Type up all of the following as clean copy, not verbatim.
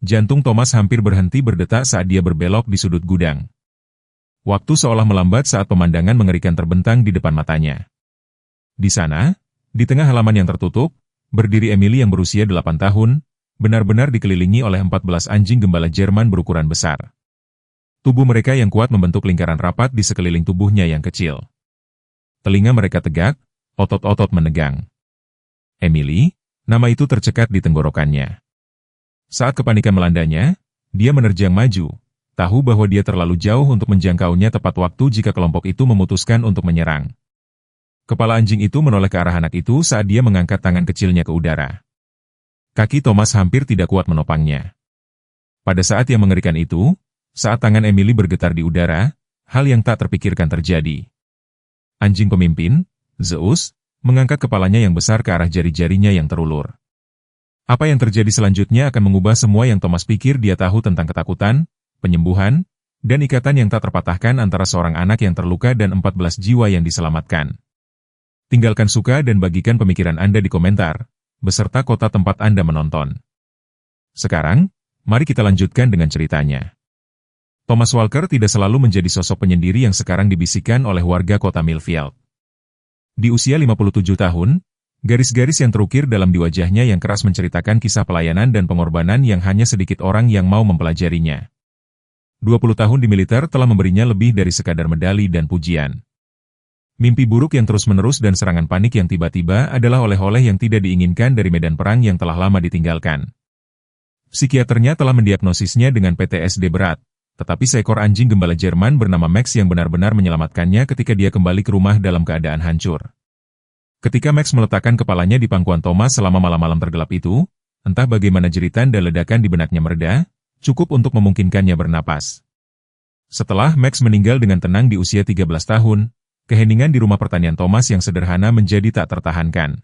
Jantung Thomas hampir berhenti berdetak saat dia berbelok di sudut gudang. Waktu seolah melambat saat pemandangan mengerikan terbentang di depan matanya. Di sana, di tengah halaman yang tertutup, berdiri Emily yang berusia 8 tahun, benar-benar dikelilingi oleh 14 anjing gembala Jerman berukuran besar. Tubuh mereka yang kuat membentuk lingkaran rapat di sekeliling tubuhnya yang kecil. Telinga mereka tegak, otot-otot menegang. Emily, nama itu tercekat di tenggorokannya. Saat kepanikan melandanya, dia menerjang maju, tahu bahwa dia terlalu jauh untuk menjangkaunya tepat waktu jika kelompok itu memutuskan untuk menyerang. Kepala anjing itu menoleh ke arah anak itu saat dia mengangkat tangan kecilnya ke udara. Kaki Thomas hampir tidak kuat menopangnya. Pada saat yang mengerikan itu, saat tangan Emily bergetar di udara, hal yang tak terpikirkan terjadi. Anjing pemimpin, Zeus, mengangkat kepalanya yang besar ke arah jari-jarinya yang terulur. Apa yang terjadi selanjutnya akan mengubah semua yang Thomas pikir dia tahu tentang ketakutan, penyembuhan, dan ikatan yang tak terpatahkan antara seorang anak yang terluka dan 14 jiwa yang diselamatkan. Tinggalkan suka dan bagikan pemikiran Anda di komentar, beserta kota tempat Anda menonton. Sekarang, mari kita lanjutkan dengan ceritanya. Thomas Walker tidak selalu menjadi sosok penyendiri yang sekarang dibisikkan oleh warga kota Millfield. Di usia 57 tahun, garis-garis yang terukir dalam di wajahnya yang keras menceritakan kisah pelayanan dan pengorbanan yang hanya sedikit orang yang mau mempelajarinya. 20 tahun di militer telah memberinya lebih dari sekadar medali dan pujian. Mimpi buruk yang terus-menerus dan serangan panik yang tiba-tiba adalah oleh-oleh yang tidak diinginkan dari medan perang yang telah lama ditinggalkan. Psikiaternya telah mendiagnosisnya dengan PTSD berat, tetapi seekor anjing gembala Jerman bernama Max yang benar-benar menyelamatkannya ketika dia kembali ke rumah dalam keadaan hancur. Ketika Max meletakkan kepalanya di pangkuan Thomas selama malam-malam tergelap itu, entah bagaimana jeritan dan ledakan di benaknya mereda, cukup untuk memungkinkannya bernapas. Setelah Max meninggal dengan tenang di usia 13 tahun, keheningan di rumah pertanian Thomas yang sederhana menjadi tak tertahankan.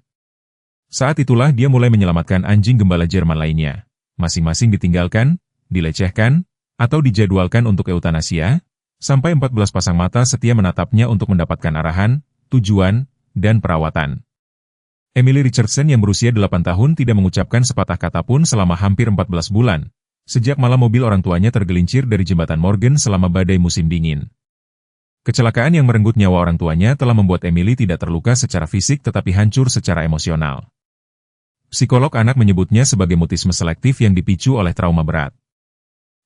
Saat itulah dia mulai menyelamatkan anjing gembala Jerman lainnya, masing-masing ditinggalkan, dilecehkan, atau dijadwalkan untuk eutanasia, sampai 14 pasang mata setia menatapnya untuk mendapatkan arahan, tujuan, dan perawatan. Emily Richardson yang berusia 8 tahun tidak mengucapkan sepatah kata pun selama hampir 14 bulan, sejak malam mobil orang tuanya tergelincir dari jembatan Morgan selama badai musim dingin. Kecelakaan yang merenggut nyawa orang tuanya telah membuat Emily tidak terluka secara fisik tetapi hancur secara emosional. Psikolog anak menyebutnya sebagai mutisme selektif yang dipicu oleh trauma berat.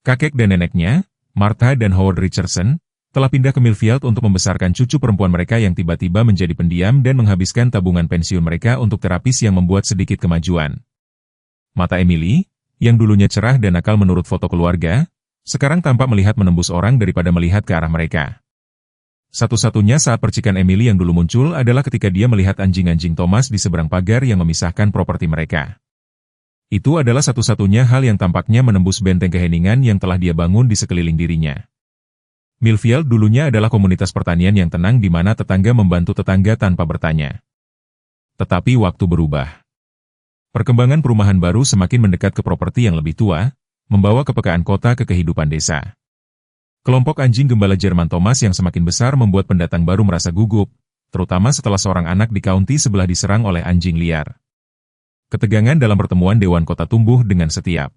Kakek dan neneknya, Martha dan Howard Richardson, telah pindah ke Millfield untuk membesarkan cucu perempuan mereka yang tiba-tiba menjadi pendiam dan menghabiskan tabungan pensiun mereka untuk terapis yang membuat sedikit kemajuan. Mata Emily, yang dulunya cerah dan nakal menurut foto keluarga, sekarang tampak melihat menembus orang daripada melihat ke arah mereka. Satu-satunya saat percikan Emily yang dulu muncul adalah ketika dia melihat anjing-anjing Thomas di seberang pagar yang memisahkan properti mereka. Itu adalah satu-satunya hal yang tampaknya menembus benteng keheningan yang telah dia bangun di sekeliling dirinya. Millfield dulunya adalah komunitas pertanian yang tenang di mana tetangga membantu tetangga tanpa bertanya. Tetapi waktu berubah. Perkembangan perumahan baru semakin mendekat ke properti yang lebih tua, membawa kepekaan kota ke kehidupan desa. Kelompok anjing gembala Jerman Thomas yang semakin besar membuat pendatang baru merasa gugup, terutama setelah seorang anak di kaunti sebelah diserang oleh anjing liar. Ketegangan dalam pertemuan Dewan Kota tumbuh dengan setiap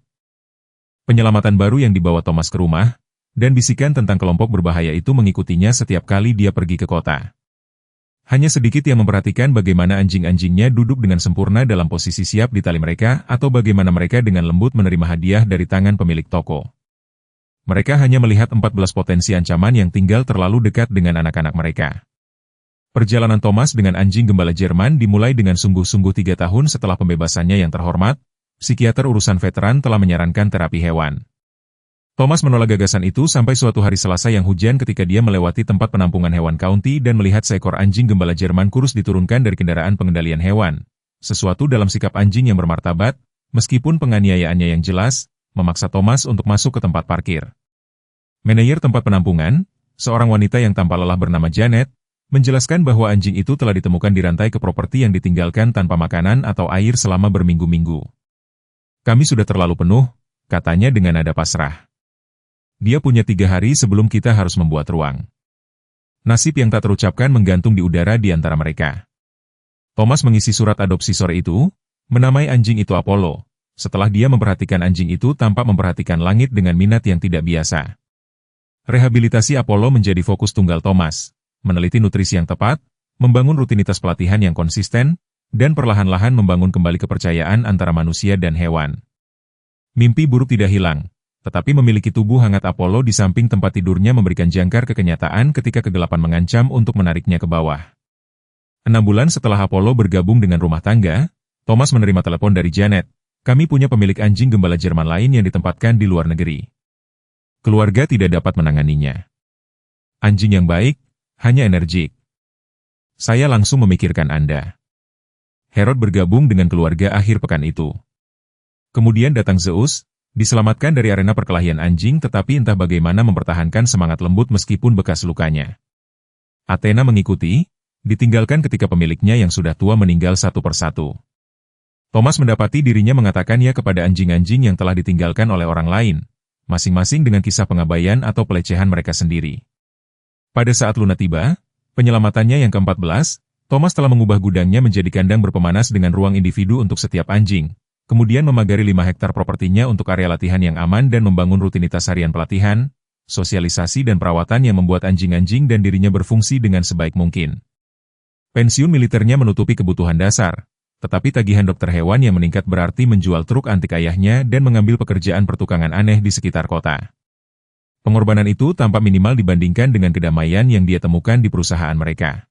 penyelamatan baru yang dibawa Thomas ke rumah, dan bisikan tentang kelompok berbahaya itu mengikutinya setiap kali dia pergi ke kota. Hanya sedikit yang memperhatikan bagaimana anjing-anjingnya duduk dengan sempurna dalam posisi siap di tali mereka atau bagaimana mereka dengan lembut menerima hadiah dari tangan pemilik toko. Mereka hanya melihat 14 potensi ancaman yang tinggal terlalu dekat dengan anak-anak mereka. Perjalanan Thomas dengan anjing gembala Jerman dimulai dengan sungguh-sungguh 3 tahun setelah pembebasannya yang terhormat, psikiater urusan veteran telah menyarankan terapi hewan. Thomas menolak gagasan itu sampai suatu hari Selasa yang hujan ketika dia melewati tempat penampungan hewan county dan melihat seekor anjing gembala Jerman kurus diturunkan dari kendaraan pengendalian hewan. Sesuatu dalam sikap anjing yang bermartabat, meskipun penganiayaannya yang jelas, memaksa Thomas untuk masuk ke tempat parkir. Manajer tempat penampungan, seorang wanita yang tanpa lelah bernama Janet, menjelaskan bahwa anjing itu telah ditemukan dirantai ke properti yang ditinggalkan tanpa makanan atau air selama berminggu-minggu. Kami sudah terlalu penuh, katanya dengan nada pasrah. Dia punya 3 hari sebelum kita harus membuat ruang. Nasib yang tak terucapkan menggantung di udara di antara mereka. Thomas mengisi surat adopsi sore itu, menamai anjing itu Apollo, Setelah dia memperhatikan anjing itu tampak memperhatikan langit dengan minat yang tidak biasa. Rehabilitasi Apollo menjadi fokus tunggal Thomas, meneliti nutrisi yang tepat, membangun rutinitas pelatihan yang konsisten, dan perlahan-lahan membangun kembali kepercayaan antara manusia dan hewan. Mimpi buruk tidak hilang, tetapi memiliki tubuh hangat Apollo di samping tempat tidurnya memberikan jangkar kekenyataan ketika kegelapan mengancam untuk menariknya ke bawah. 6 bulan setelah Apollo bergabung dengan rumah tangga, Thomas menerima telepon dari Janet. Kami punya pemilik anjing gembala Jerman lain yang ditempatkan di luar negeri. Keluarga tidak dapat menanganinya. Anjing yang baik, hanya energik. Saya langsung memikirkan Anda. Herod bergabung dengan keluarga akhir pekan itu. Kemudian datang Zeus, diselamatkan dari arena perkelahian anjing tetapi entah bagaimana mempertahankan semangat lembut meskipun bekas lukanya. Athena mengikuti, ditinggalkan ketika pemiliknya yang sudah tua meninggal satu persatu. Thomas mendapati dirinya mengatakan ya kepada anjing-anjing yang telah ditinggalkan oleh orang lain, masing-masing dengan kisah pengabaian atau pelecehan mereka sendiri. Pada saat Luna tiba, penyelamatannya yang ke-14, Thomas telah mengubah gudangnya menjadi kandang berpemanas dengan ruang individu untuk setiap anjing, kemudian memagari 5 hektar propertinya untuk area latihan yang aman dan membangun rutinitas harian pelatihan, sosialisasi dan perawatan yang membuat anjing-anjing dan dirinya berfungsi dengan sebaik mungkin. Pensiun militernya menutupi kebutuhan dasar, tetapi tagihan dokter hewan yang meningkat berarti menjual truk antik ayahnya dan mengambil pekerjaan pertukangan aneh di sekitar kota. Pengorbanan itu tampak minimal dibandingkan dengan kedamaian yang dia temukan di perusahaan mereka.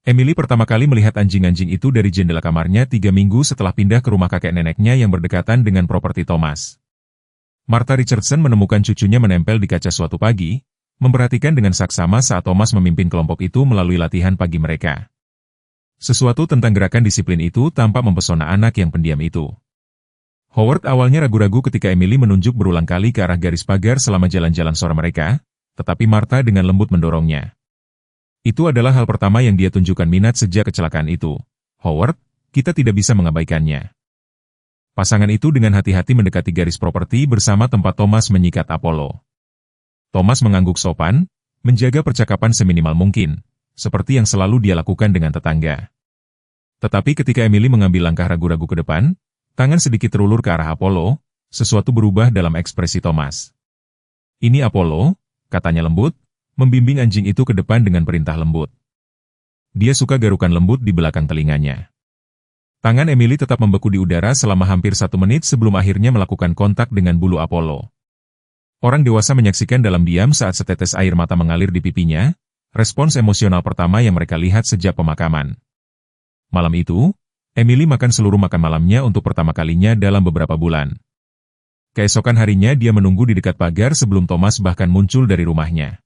Emily pertama kali melihat anjing-anjing itu dari jendela kamarnya 3 minggu setelah pindah ke rumah kakek neneknya yang berdekatan dengan properti Thomas. Martha Richardson menemukan cucunya menempel di kaca suatu pagi, memperhatikan dengan saksama saat Thomas memimpin kelompok itu melalui latihan pagi mereka. Sesuatu tentang gerakan disiplin itu tampak mempesona anak yang pendiam itu. Howard awalnya ragu-ragu ketika Emily menunjuk berulang kali ke arah garis pagar selama jalan-jalan sore mereka, tetapi Martha dengan lembut mendorongnya. Itu adalah hal pertama yang dia tunjukkan minat sejak kecelakaan itu. Howard, kita tidak bisa mengabaikannya. Pasangan itu dengan hati-hati mendekati garis properti bersama tempat Thomas menyikat Apollo. Thomas mengangguk sopan, menjaga percakapan seminimal mungkin, seperti yang selalu dia lakukan dengan tetangga. Tetapi ketika Emily mengambil langkah ragu-ragu ke depan, tangan sedikit terulur ke arah Apollo, sesuatu berubah dalam ekspresi Thomas. Ini Apollo, katanya lembut, membimbing anjing itu ke depan dengan perintah lembut. Dia suka garukan lembut di belakang telinganya. Tangan Emily tetap membeku di udara selama hampir 1 menit sebelum akhirnya melakukan kontak dengan bulu Apollo. Orang dewasa menyaksikan dalam diam saat setetes air mata mengalir di pipinya, respons emosional pertama yang mereka lihat sejak pemakaman. Malam itu, Emily makan seluruh makan malamnya untuk pertama kalinya dalam beberapa bulan. Keesokan harinya dia menunggu di dekat pagar sebelum Thomas bahkan muncul dari rumahnya.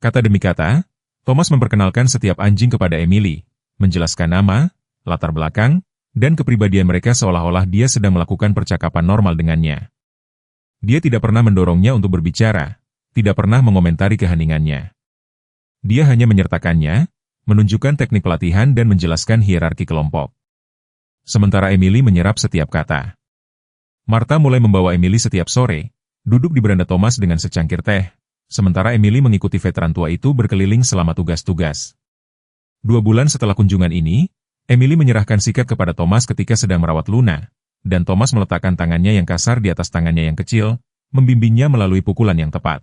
Kata demi kata, Thomas memperkenalkan setiap anjing kepada Emily, menjelaskan nama, latar belakang, dan kepribadian mereka seolah-olah dia sedang melakukan percakapan normal dengannya. Dia tidak pernah mendorongnya untuk berbicara, tidak pernah mengomentari keheningannya. Dia hanya menyertakannya, menunjukkan teknik pelatihan dan menjelaskan hierarki kelompok. Sementara Emily menyerap setiap kata. Martha mulai membawa Emily setiap sore, duduk di beranda Thomas dengan secangkir teh, sementara Emily mengikuti veteran tua itu berkeliling selama tugas-tugas. 2 bulan setelah kunjungan ini, Emily menyerahkan sikat kepada Thomas ketika sedang merawat Luna, dan Thomas meletakkan tangannya yang kasar di atas tangannya yang kecil, membimbingnya melalui pukulan yang tepat.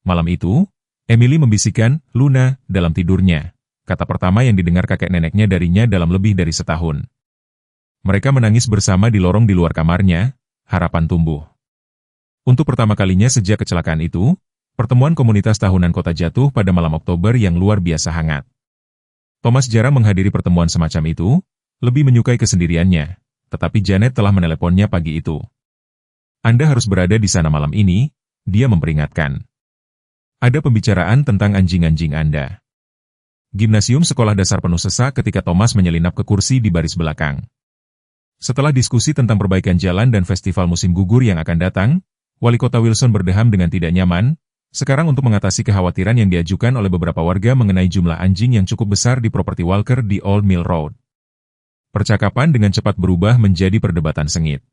Malam itu, Emily membisikkan, Luna, dalam tidurnya, kata pertama yang didengar kakek neneknya darinya dalam lebih dari setahun. Mereka menangis bersama di lorong di luar kamarnya, harapan tumbuh. Untuk pertama kalinya sejak kecelakaan itu, pertemuan komunitas tahunan kota jatuh pada malam Oktober yang luar biasa hangat. Thomas jarang menghadiri pertemuan semacam itu, lebih menyukai kesendiriannya, tetapi Janet telah meneleponnya pagi itu. Anda harus berada di sana malam ini, dia memperingatkan. Ada pembicaraan tentang anjing-anjing Anda. Gimnasium sekolah dasar penuh sesak ketika Thomas menyelinap ke kursi di baris belakang. Setelah diskusi tentang perbaikan jalan dan festival musim gugur yang akan datang, Wali Kota Wilson berdeham dengan tidak nyaman, sekarang untuk mengatasi kekhawatiran yang diajukan oleh beberapa warga mengenai jumlah anjing yang cukup besar di properti Walker di Old Mill Road. Percakapan dengan cepat berubah menjadi perdebatan sengit.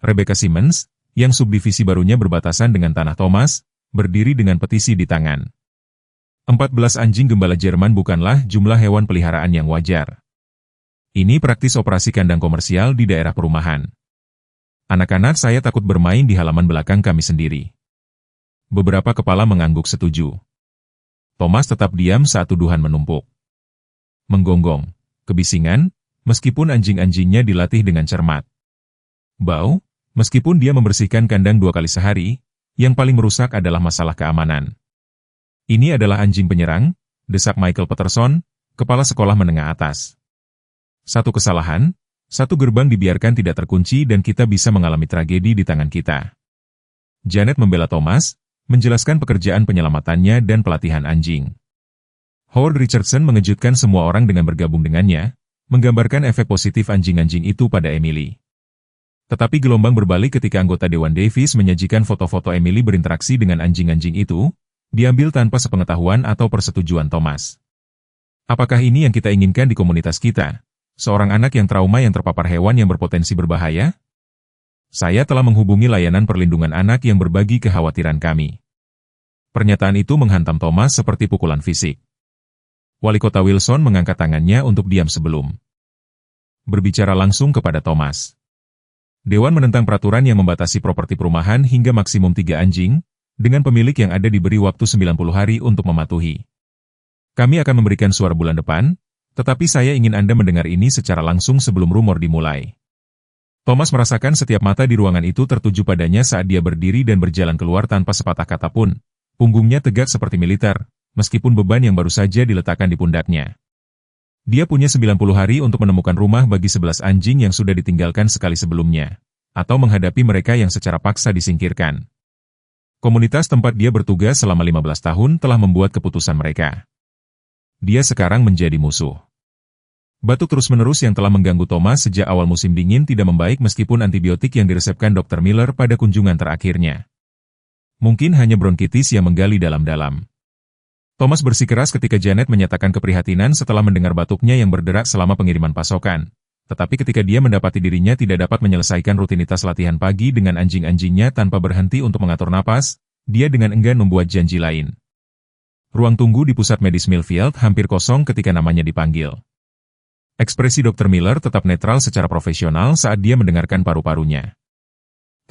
Rebecca Simmons, yang subdivisi barunya berbatasan dengan tanah Thomas, berdiri dengan petisi di tangan. 14 anjing gembala Jerman bukanlah jumlah hewan peliharaan yang wajar. Ini praktis operasi kandang komersial di daerah perumahan. Anak-anak saya takut bermain di halaman belakang kami sendiri. Beberapa kepala mengangguk setuju. Thomas tetap diam saat tuduhan menumpuk. Menggonggong, kebisingan, meskipun anjing-anjingnya dilatih dengan cermat. Bau, meskipun dia membersihkan kandang 2 kali sehari, yang paling merusak adalah masalah keamanan. Ini adalah anjing penyerang, desak Michael Peterson, kepala sekolah menengah atas. Satu kesalahan, satu gerbang dibiarkan tidak terkunci dan kita bisa mengalami tragedi di tangan kita. Janet membela Thomas, menjelaskan pekerjaan penyelamatannya dan pelatihan anjing. Howard Richardson mengejutkan semua orang dengan bergabung dengannya, menggambarkan efek positif anjing-anjing itu pada Emily. Tetapi gelombang berbalik ketika anggota Dewan Davis menyajikan foto-foto Emily berinteraksi dengan anjing-anjing itu, diambil tanpa sepengetahuan atau persetujuan Thomas. Apakah ini yang kita inginkan di komunitas kita? Seorang anak yang trauma yang terpapar hewan yang berpotensi berbahaya? Saya telah menghubungi layanan perlindungan anak yang berbagi kekhawatiran kami. Pernyataan itu menghantam Thomas seperti pukulan fisik. Wali Kota Wilson mengangkat tangannya untuk diam sebelum berbicara langsung kepada Thomas. Dewan menentang peraturan yang membatasi properti perumahan hingga maksimum 3 anjing, dengan pemilik yang ada diberi waktu 90 hari untuk mematuhi. Kami akan memberikan suara bulan depan, tetapi saya ingin Anda mendengar ini secara langsung sebelum rumor dimulai. Thomas merasakan setiap mata di ruangan itu tertuju padanya saat dia berdiri dan berjalan keluar tanpa sepatah kata pun. Punggungnya tegak seperti militer, meskipun beban yang baru saja diletakkan di pundaknya. Dia punya 90 hari untuk menemukan rumah bagi 11 anjing yang sudah ditinggalkan sekali sebelumnya, atau menghadapi mereka yang secara paksa disingkirkan. Komunitas tempat dia bertugas selama 15 tahun telah membuat keputusan mereka. Dia sekarang menjadi musuh. Batuk terus-menerus yang telah mengganggu Thomas sejak awal musim dingin tidak membaik meskipun antibiotik yang diresepkan Dr. Miller pada kunjungan terakhirnya. Mungkin hanya bronkitis yang menggali dalam-dalam. Thomas bersikeras ketika Janet menyatakan keprihatinan setelah mendengar batuknya yang berderak selama pengiriman pasokan. Tetapi ketika dia mendapati dirinya tidak dapat menyelesaikan rutinitas latihan pagi dengan anjing-anjingnya tanpa berhenti untuk mengatur napas, dia dengan enggan membuat janji lain. Ruang tunggu di pusat medis Millfield hampir kosong ketika namanya dipanggil. Ekspresi Dr. Miller tetap netral secara profesional saat dia mendengarkan paru-parunya.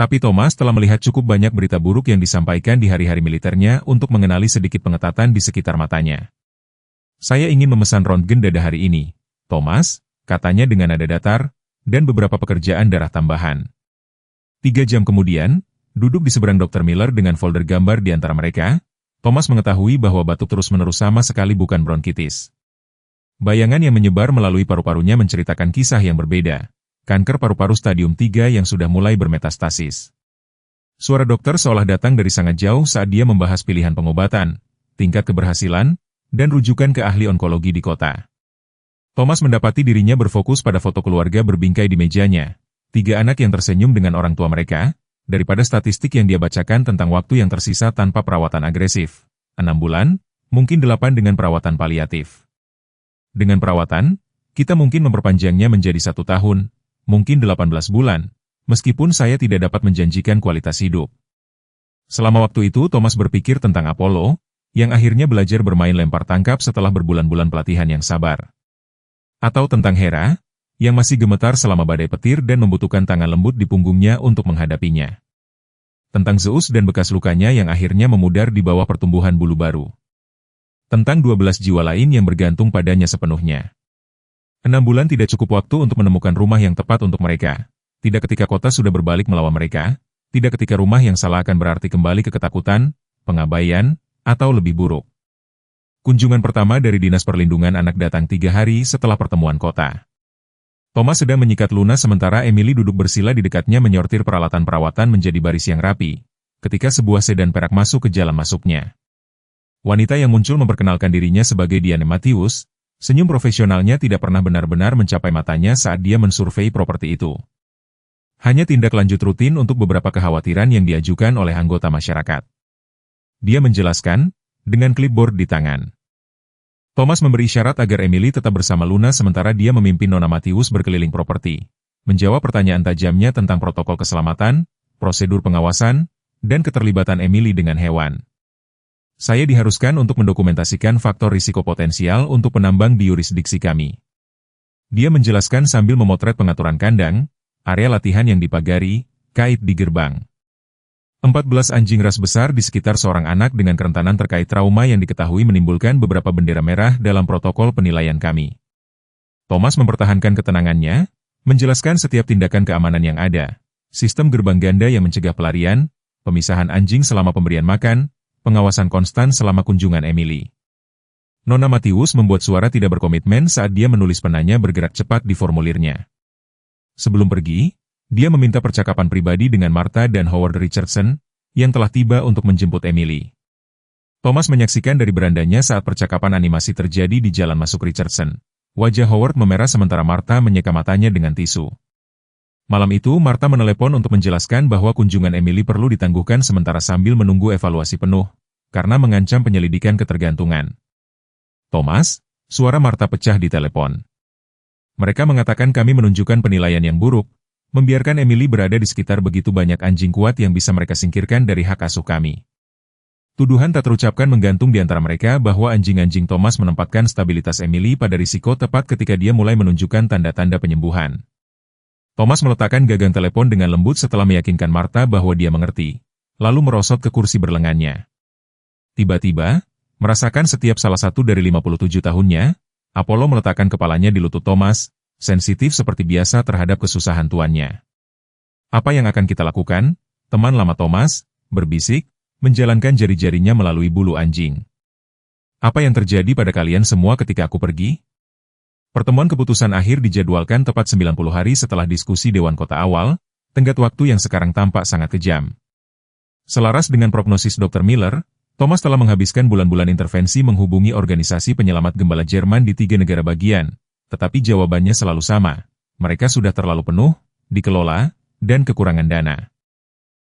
Tapi Thomas telah melihat cukup banyak berita buruk yang disampaikan di hari-hari militernya untuk mengenali sedikit pengetatan di sekitar matanya. Saya ingin memesan röntgen dada hari ini, Thomas, katanya dengan nada datar, dan beberapa pekerjaan darah tambahan. 3 jam kemudian, duduk di seberang Dr. Miller dengan folder gambar di antara mereka, Thomas mengetahui bahwa batuk terus-menerus sama sekali bukan bronkitis. Bayangan yang menyebar melalui paru-parunya menceritakan kisah yang berbeda, kanker paru-paru stadium 3 yang sudah mulai bermetastasis. Suara dokter seolah datang dari sangat jauh saat dia membahas pilihan pengobatan, tingkat keberhasilan, dan rujukan ke ahli onkologi di kota. Thomas mendapati dirinya berfokus pada foto keluarga berbingkai di mejanya, 3 anak yang tersenyum dengan orang tua mereka, daripada statistik yang dia bacakan tentang waktu yang tersisa tanpa perawatan agresif. 6 bulan, mungkin 8 dengan perawatan paliatif. Dengan perawatan, kita mungkin memperpanjangnya menjadi 1 tahun, mungkin 18 bulan, meskipun saya tidak dapat menjanjikan kualitas hidup. Selama waktu itu Thomas berpikir tentang Apollo, yang akhirnya belajar bermain lempar tangkap setelah berbulan-bulan pelatihan yang sabar. Atau tentang Hera, yang masih gemetar selama badai petir dan membutuhkan tangan lembut di punggungnya untuk menghadapinya. Tentang Zeus dan bekas lukanya yang akhirnya memudar di bawah pertumbuhan bulu baru. Tentang 12 jiwa lain yang bergantung padanya sepenuhnya. 6 bulan tidak cukup waktu untuk menemukan rumah yang tepat untuk mereka. Tidak ketika kota sudah berbalik melawan mereka, tidak ketika rumah yang salah akan berarti kembali ke ketakutan, pengabaian, atau lebih buruk. Kunjungan pertama dari Dinas Perlindungan Anak datang 3 hari setelah pertemuan kota. Thomas sedang menyikat lunas sementara Emily duduk bersila di dekatnya menyortir peralatan perawatan menjadi baris yang rapi, ketika sebuah sedan perak masuk ke jalan masuknya. Wanita yang muncul memperkenalkan dirinya sebagai Diane Matthews, senyum profesionalnya tidak pernah benar-benar mencapai matanya saat dia mensurvei properti itu. Hanya tindak lanjut rutin untuk beberapa kekhawatiran yang diajukan oleh anggota masyarakat. Dia menjelaskan, dengan clipboard di tangan. Thomas memberi isyarat agar Emily tetap bersama Luna sementara dia memimpin Nona Matthews berkeliling properti, menjawab pertanyaan tajamnya tentang protokol keselamatan, prosedur pengawasan, dan keterlibatan Emily dengan hewan. Saya diharuskan untuk mendokumentasikan faktor risiko potensial untuk penambang di yurisdiksi kami. Dia menjelaskan sambil memotret pengaturan kandang, area latihan yang dipagari, kait di gerbang. 14 anjing ras besar di sekitar seorang anak dengan kerentanan terkait trauma yang diketahui menimbulkan beberapa bendera merah dalam protokol penilaian kami. Thomas mempertahankan ketenangannya, menjelaskan setiap tindakan keamanan yang ada, sistem gerbang ganda yang mencegah pelarian, pemisahan anjing selama pemberian makan, pengawasan konstan selama kunjungan Emily. Nona Matius membuat suara tidak berkomitmen saat dia menulis penanya bergerak cepat di formulirnya. Sebelum pergi, dia meminta percakapan pribadi dengan Martha dan Howard Richardson, yang telah tiba untuk menjemput Emily. Thomas menyaksikan dari berandanya saat percakapan animasi terjadi di jalan masuk Richardson. Wajah Howard memerah sementara Martha menyeka matanya dengan tisu. Malam itu, Martha menelepon untuk menjelaskan bahwa kunjungan Emily perlu ditangguhkan sementara sambil menunggu evaluasi penuh, karena mengancam penyelidikan ketergantungan. Thomas, suara Martha pecah di telepon. Mereka mengatakan kami menunjukkan penilaian yang buruk, membiarkan Emily berada di sekitar begitu banyak anjing kuat yang bisa mereka singkirkan dari hak asuh kami. Tuduhan tak terucapkan menggantung di antara mereka bahwa anjing-anjing Thomas menempatkan stabilitas Emily pada risiko tepat ketika dia mulai menunjukkan tanda-tanda penyembuhan. Thomas meletakkan gagang telepon dengan lembut setelah meyakinkan Martha bahwa dia mengerti, lalu merosot ke kursi berlengannya. Tiba-tiba, merasakan setiap salah satu dari 57 tahunnya, Apollo meletakkan kepalanya di lutut Thomas, sensitif seperti biasa terhadap kesusahan tuannya. Apa yang akan kita lakukan, teman lama Thomas, berbisik, menjalankan jari-jarinya melalui bulu anjing. Apa yang terjadi pada kalian semua ketika aku pergi? Pertemuan keputusan akhir dijadwalkan tepat 90 hari setelah diskusi Dewan Kota awal, tenggat waktu yang sekarang tampak sangat kejam. Selaras dengan prognosis Dr. Miller, Thomas telah menghabiskan bulan-bulan intervensi menghubungi organisasi penyelamat gembala Jerman di 3 negara bagian, tetapi jawabannya selalu sama. Mereka sudah terlalu penuh, dikelola, dan kekurangan dana.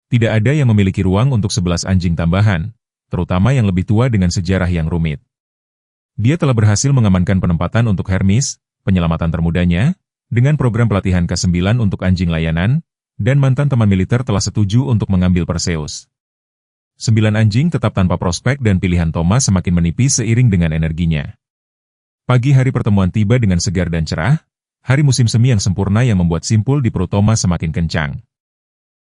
Tidak ada yang memiliki ruang untuk 11 anjing tambahan, terutama yang lebih tua dengan sejarah yang rumit. Dia telah berhasil mengamankan penempatan untuk Hermes, penyelamatan termudanya, dengan program pelatihan K9 untuk anjing layanan, dan mantan teman militer telah setuju untuk mengambil Perseus. 9 anjing tetap tanpa prospek dan pilihan Thomas semakin menipis seiring dengan energinya. Pagi hari pertemuan tiba dengan segar dan cerah, hari musim semi yang sempurna yang membuat simpul di perut Thomas semakin kencang.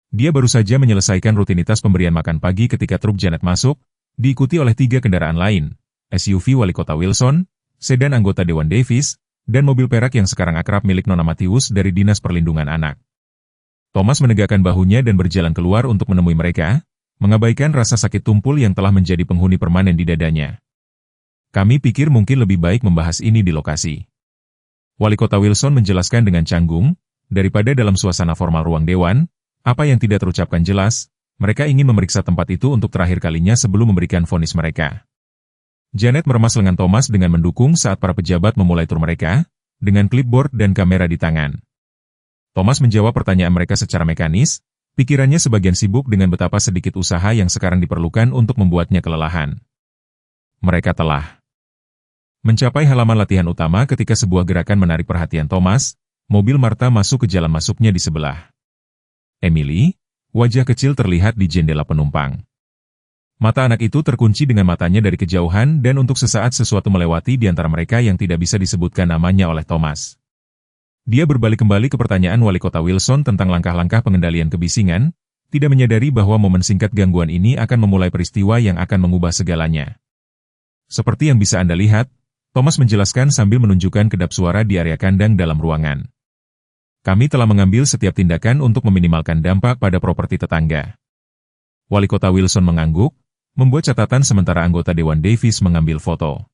Dia baru saja menyelesaikan rutinitas pemberian makan pagi ketika truk Janet masuk, diikuti oleh 3 kendaraan lain, SUV Wali Kota Wilson, sedan anggota Dewan Davis, dan mobil perak yang sekarang akrab milik Nona Matius dari Dinas Perlindungan Anak. Thomas menegakkan bahunya dan berjalan keluar untuk menemui mereka, mengabaikan rasa sakit tumpul yang telah menjadi penghuni permanen di dadanya. Kami pikir mungkin lebih baik membahas ini di lokasi. Wali Kota Wilson menjelaskan dengan canggung, daripada dalam suasana formal ruang dewan, apa yang tidak terucapkan jelas, mereka ingin memeriksa tempat itu untuk terakhir kalinya sebelum memberikan vonis mereka. Janet meremas lengan Thomas dengan mendukung saat para pejabat memulai tur mereka, dengan clipboard dan kamera di tangan. Thomas menjawab pertanyaan mereka secara mekanis, pikirannya sebagian sibuk dengan betapa sedikit usaha yang sekarang diperlukan untuk membuatnya kelelahan. Mereka telah mencapai halaman latihan utama ketika sebuah gerakan menarik perhatian Thomas, mobil Martha masuk ke jalan masuknya di sebelah. Emily, wajah kecil terlihat di jendela penumpang. Mata anak itu terkunci dengan matanya dari kejauhan dan untuk sesaat sesuatu melewati di antara mereka yang tidak bisa disebutkan namanya oleh Thomas. Dia berbalik kembali ke pertanyaan Wali Kota Wilson tentang langkah-langkah pengendalian kebisingan, tidak menyadari bahwa momen singkat gangguan ini akan memulai peristiwa yang akan mengubah segalanya. Seperti yang bisa Anda lihat, Thomas menjelaskan sambil menunjukkan kedap suara di area kandang dalam ruangan. Kami telah mengambil setiap tindakan untuk meminimalkan dampak pada properti tetangga. Wali Kota Wilson mengangguk, membuat catatan sementara anggota Dewan Davis mengambil foto.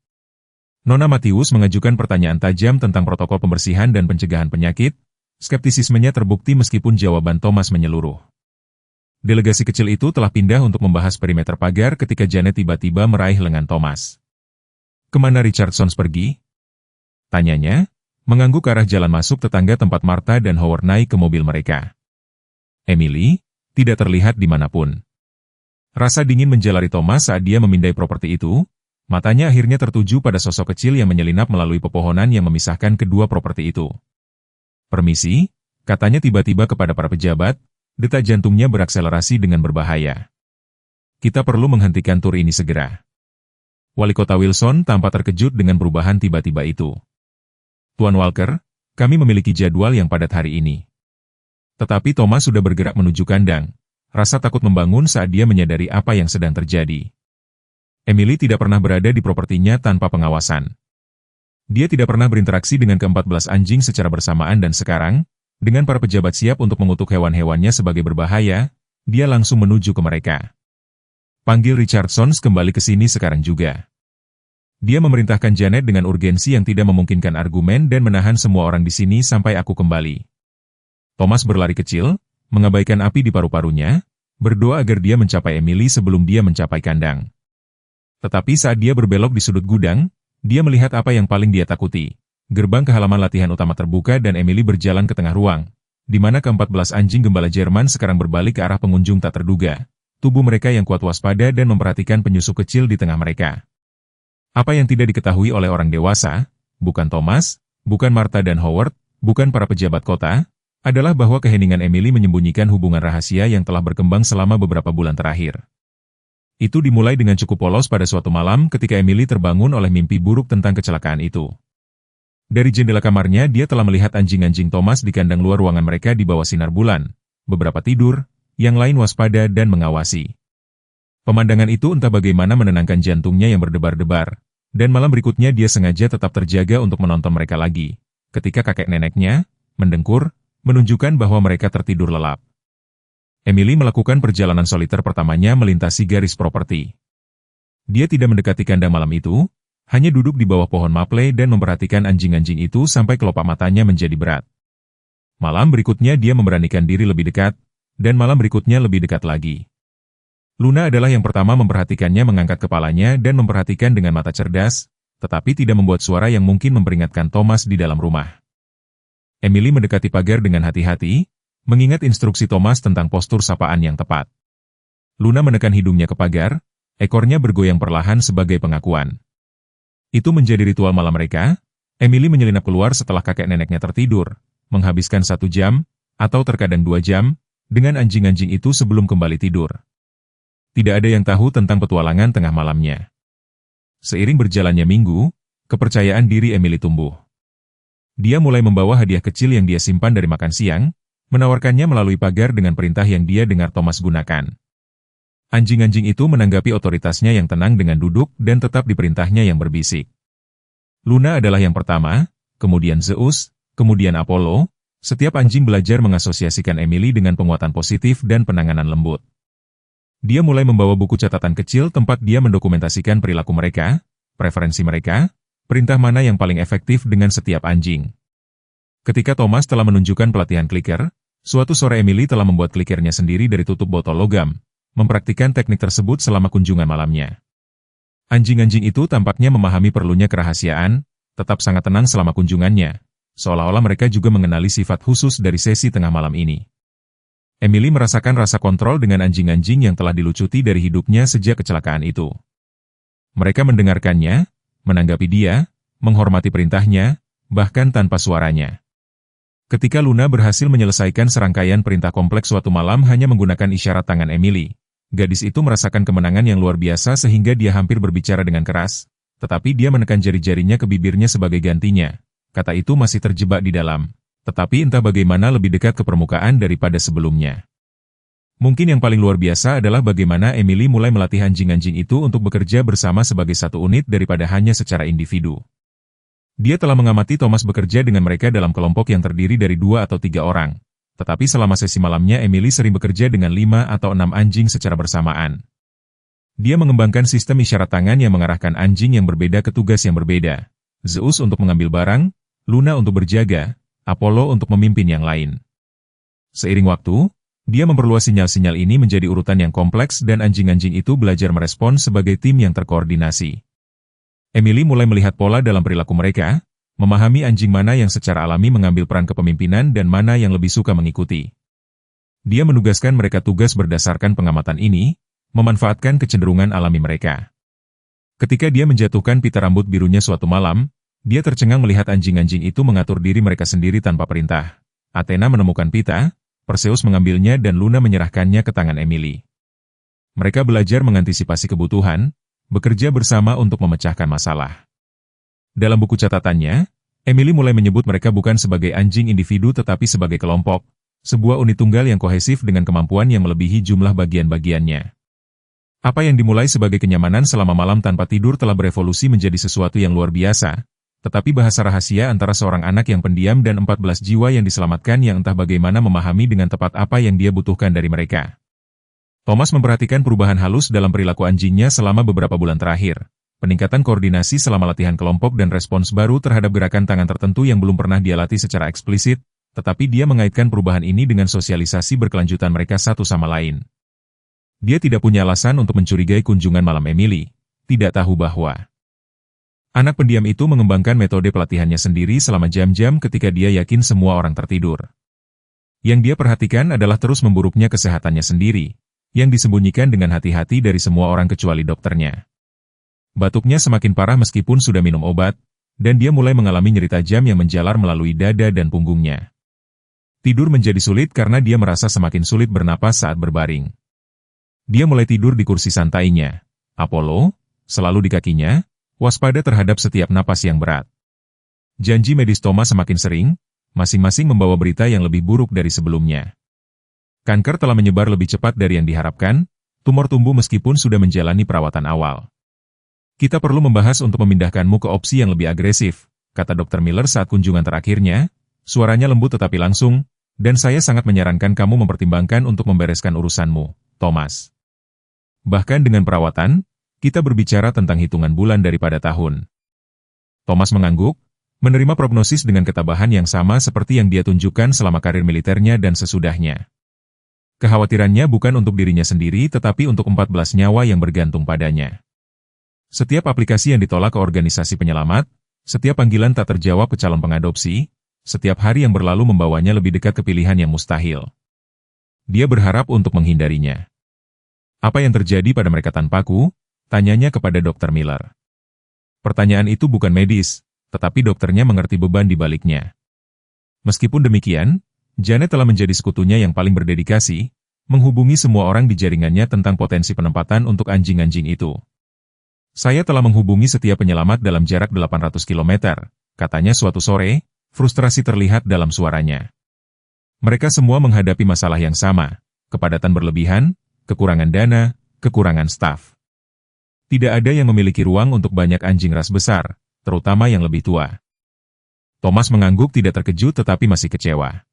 Nona Matius mengajukan pertanyaan tajam tentang protokol pembersihan dan pencegahan penyakit, skeptisismenya terbukti meskipun jawaban Thomas menyeluruh. Delegasi kecil itu telah pindah untuk membahas perimeter pagar ketika Janet tiba-tiba meraih lengan Thomas. Kemana Richardson pergi? Tanyanya, mengangguk ke arah jalan masuk tetangga tempat Martha dan Howard naik ke mobil mereka. Emily, tidak terlihat dimanapun. Rasa dingin menjalari Thomas saat dia memindai properti itu, matanya akhirnya tertuju pada sosok kecil yang menyelinap melalui pepohonan yang memisahkan kedua properti itu. Permisi, katanya tiba-tiba kepada para pejabat, detak jantungnya berakselerasi dengan berbahaya. Kita perlu menghentikan tur ini segera. Wali Kota Wilson tampak terkejut dengan perubahan tiba-tiba itu. Tuan Walker, kami memiliki jadwal yang padat hari ini. Tetapi Thomas sudah bergerak menuju kandang. Rasa takut membangun saat dia menyadari apa yang sedang terjadi. Emily tidak pernah berada di propertinya tanpa pengawasan. Dia tidak pernah berinteraksi dengan ke-14 anjing secara bersamaan dan sekarang, dengan para pejabat siap untuk mengutuk hewan-hewannya sebagai berbahaya, dia langsung menuju ke mereka. Panggil Richardson kembali ke sini sekarang juga. Dia memerintahkan Janet dengan urgensi yang tidak memungkinkan argumen dan menahan semua orang di sini sampai aku kembali. Thomas berlari kecil, mengabaikan api di paru-parunya, berdoa agar dia mencapai Emily sebelum dia mencapai kandang. Tetapi saat dia berbelok di sudut gudang, dia melihat apa yang paling dia takuti. Gerbang ke halaman latihan utama terbuka dan Emily berjalan ke tengah ruang, di mana ke-14 anjing gembala Jerman sekarang berbalik ke arah pengunjung tak terduga. Tubuh mereka yang kuat waspada dan memperhatikan penyusup kecil di tengah mereka. Apa yang tidak diketahui oleh orang dewasa, bukan Thomas, bukan Martha dan Howard, bukan para pejabat kota, adalah bahwa keheningan Emily menyembunyikan hubungan rahasia yang telah berkembang selama beberapa bulan terakhir. Itu dimulai dengan cukup polos pada suatu malam ketika Emily terbangun oleh mimpi buruk tentang kecelakaan itu. Dari jendela kamarnya dia telah melihat anjing-anjing Thomas di kandang luar ruangan mereka di bawah sinar bulan. Beberapa tidur, yang lain waspada dan mengawasi. Pemandangan itu entah bagaimana menenangkan jantungnya yang berdebar-debar, dan malam berikutnya dia sengaja tetap terjaga untuk menonton mereka lagi. Ketika kakek neneknya, mendengkur, menunjukkan bahwa mereka tertidur lelap. Emily melakukan perjalanan soliter pertamanya melintasi garis properti. Dia tidak mendekati kandang malam itu, hanya duduk di bawah pohon maple dan memperhatikan anjing-anjing itu sampai kelopak matanya menjadi berat. Malam berikutnya dia memberanikan diri lebih dekat, dan malam berikutnya lebih dekat lagi. Luna adalah yang pertama memperhatikannya mengangkat kepalanya dan memperhatikan dengan mata cerdas, tetapi tidak membuat suara yang mungkin memperingatkan Thomas di dalam rumah. Emily mendekati pagar dengan hati-hati, mengingat instruksi Thomas tentang postur sapaan yang tepat. Luna menekan hidungnya ke pagar, ekornya bergoyang perlahan sebagai pengakuan. Itu menjadi ritual malam mereka. Emily menyelinap keluar setelah kakek neneknya tertidur, menghabiskan 1 jam, atau terkadang 2 jam, dengan anjing-anjing itu sebelum kembali tidur. Tidak ada yang tahu tentang petualangan tengah malamnya. Seiring berjalannya minggu, kepercayaan diri Emily tumbuh. Dia mulai membawa hadiah kecil yang dia simpan dari makan siang, menawarkannya melalui pagar dengan perintah yang dia dengar Thomas gunakan. Anjing-anjing itu menanggapi otoritasnya yang tenang dengan duduk dan tetap diperintahnya yang berbisik. Luna adalah yang pertama, kemudian Zeus, kemudian Apollo. Setiap anjing belajar mengasosiasikan Emily dengan penguatan positif dan penanganan lembut. Dia mulai membawa buku catatan kecil tempat dia mendokumentasikan perilaku mereka, preferensi mereka, perintah mana yang paling efektif dengan setiap anjing. Ketika Thomas telah menunjukkan pelatihan kliker, suatu sore Emily telah membuat klikernya sendiri dari tutup botol logam, mempraktikkan teknik tersebut selama kunjungan malamnya. Anjing-anjing itu tampaknya memahami perlunya kerahasiaan, tetap sangat tenang selama kunjungannya, seolah-olah mereka juga mengenali sifat khusus dari sesi tengah malam ini. Emily merasakan rasa kontrol dengan anjing-anjing yang telah dilucuti dari hidupnya sejak kecelakaan itu. Mereka mendengarkannya, menanggapi dia, menghormati perintahnya, bahkan tanpa suaranya. Ketika Luna berhasil menyelesaikan serangkaian perintah kompleks suatu malam hanya menggunakan isyarat tangan Emily, gadis itu merasakan kemenangan yang luar biasa sehingga dia hampir berbicara dengan keras, tetapi dia menekan jari-jarinya ke bibirnya sebagai gantinya. Kata itu masih terjebak di dalam, tetapi entah bagaimana lebih dekat ke permukaan daripada sebelumnya. Mungkin yang paling luar biasa adalah bagaimana Emily mulai melatih anjing-anjing itu untuk bekerja bersama sebagai satu unit daripada hanya secara individu. Dia telah mengamati Thomas bekerja dengan mereka dalam kelompok yang terdiri dari 2 atau 3 orang. Tetapi selama sesi malamnya Emily sering bekerja dengan 5 atau 6 anjing secara bersamaan. Dia mengembangkan sistem isyarat tangan yang mengarahkan anjing yang berbeda ke tugas yang berbeda. Zeus untuk mengambil barang, Luna untuk berjaga, Apollo untuk memimpin yang lain. Seiring waktu, dia memperluas sinyal-sinyal ini menjadi urutan yang kompleks dan anjing-anjing itu belajar merespon sebagai tim yang terkoordinasi. Emily mulai melihat pola dalam perilaku mereka, memahami anjing mana yang secara alami mengambil peran kepemimpinan dan mana yang lebih suka mengikuti. Dia menugaskan mereka tugas berdasarkan pengamatan ini, memanfaatkan kecenderungan alami mereka. Ketika dia menjatuhkan pita rambut birunya suatu malam, dia tercengang melihat anjing-anjing itu mengatur diri mereka sendiri tanpa perintah. Athena menemukan pita, Perseus mengambilnya dan Luna menyerahkannya ke tangan Emily. Mereka belajar mengantisipasi kebutuhan, bekerja bersama untuk memecahkan masalah. Dalam buku catatannya, Emily mulai menyebut mereka bukan sebagai anjing individu tetapi sebagai kelompok, Sebuah unit tunggal yang kohesif dengan kemampuan yang melebihi jumlah bagian-bagiannya. Apa yang dimulai sebagai kenyamanan selama malam tanpa tidur telah berevolusi menjadi sesuatu yang luar biasa, tetapi bahasa rahasia antara seorang anak yang pendiam dan 14 jiwa yang diselamatkan yang entah bagaimana memahami dengan tepat apa yang dia butuhkan dari mereka. Thomas memperhatikan perubahan halus dalam perilaku anjingnya selama beberapa bulan terakhir. Peningkatan koordinasi selama latihan kelompok dan respons baru terhadap gerakan tangan tertentu yang belum pernah dia latih secara eksplisit, tetapi dia mengaitkan perubahan ini dengan sosialisasi berkelanjutan mereka satu sama lain. Dia tidak punya alasan untuk mencurigai kunjungan malam Emily, tidak tahu bahwa anak pendiam itu mengembangkan metode pelatihannya sendiri selama jam-jam ketika dia yakin semua orang tertidur. Yang dia perhatikan adalah terus memburuknya kesehatannya sendiri, yang disembunyikan dengan hati-hati dari semua orang kecuali dokternya. Batuknya semakin parah meskipun sudah minum obat, dan dia mulai mengalami nyeri tajam yang menjalar melalui dada dan punggungnya. Tidur menjadi sulit karena dia merasa semakin sulit bernapas saat berbaring. Dia mulai tidur di kursi santainya. Apollo, selalu di kakinya, waspada terhadap setiap napas yang berat. Janji medis Thomas semakin sering, masing-masing membawa berita yang lebih buruk dari sebelumnya. Kanker telah menyebar lebih cepat dari yang diharapkan, tumor tumbuh meskipun sudah menjalani perawatan awal. Kita perlu membahas untuk memindahkanmu ke opsi yang lebih agresif, kata Dr. Miller saat kunjungan terakhirnya, suaranya lembut tetapi langsung, dan saya sangat menyarankan kamu mempertimbangkan untuk membereskan urusanmu, Thomas. Bahkan dengan perawatan, kita berbicara tentang hitungan bulan daripada tahun. Thomas mengangguk, menerima prognosis dengan ketabahan yang sama seperti yang dia tunjukkan selama karir militernya dan sesudahnya. Kekhawatirannya bukan untuk dirinya sendiri tetapi untuk 14 nyawa yang bergantung padanya. Setiap aplikasi yang ditolak ke organisasi penyelamat, setiap panggilan tak terjawab ke calon pengadopsi, setiap hari yang berlalu membawanya lebih dekat ke pilihan yang mustahil. Dia berharap untuk menghindarinya. Apa yang terjadi pada mereka tanpaku? Tanyanya kepada Dr. Miller. Pertanyaan itu bukan medis, tetapi dokternya mengerti beban di baliknya. Meskipun demikian, Janet telah menjadi sekutunya yang paling berdedikasi, menghubungi semua orang di jaringannya tentang potensi penempatan untuk anjing-anjing itu. Saya telah menghubungi setiap penyelamat dalam jarak 800 km, katanya suatu sore, frustrasi terlihat dalam suaranya. Mereka semua menghadapi masalah yang sama, kepadatan berlebihan, kekurangan dana, kekurangan staf. Tidak ada yang memiliki ruang untuk banyak anjing ras besar, terutama yang lebih tua. Thomas mengangguk tidak terkejut tetapi masih kecewa.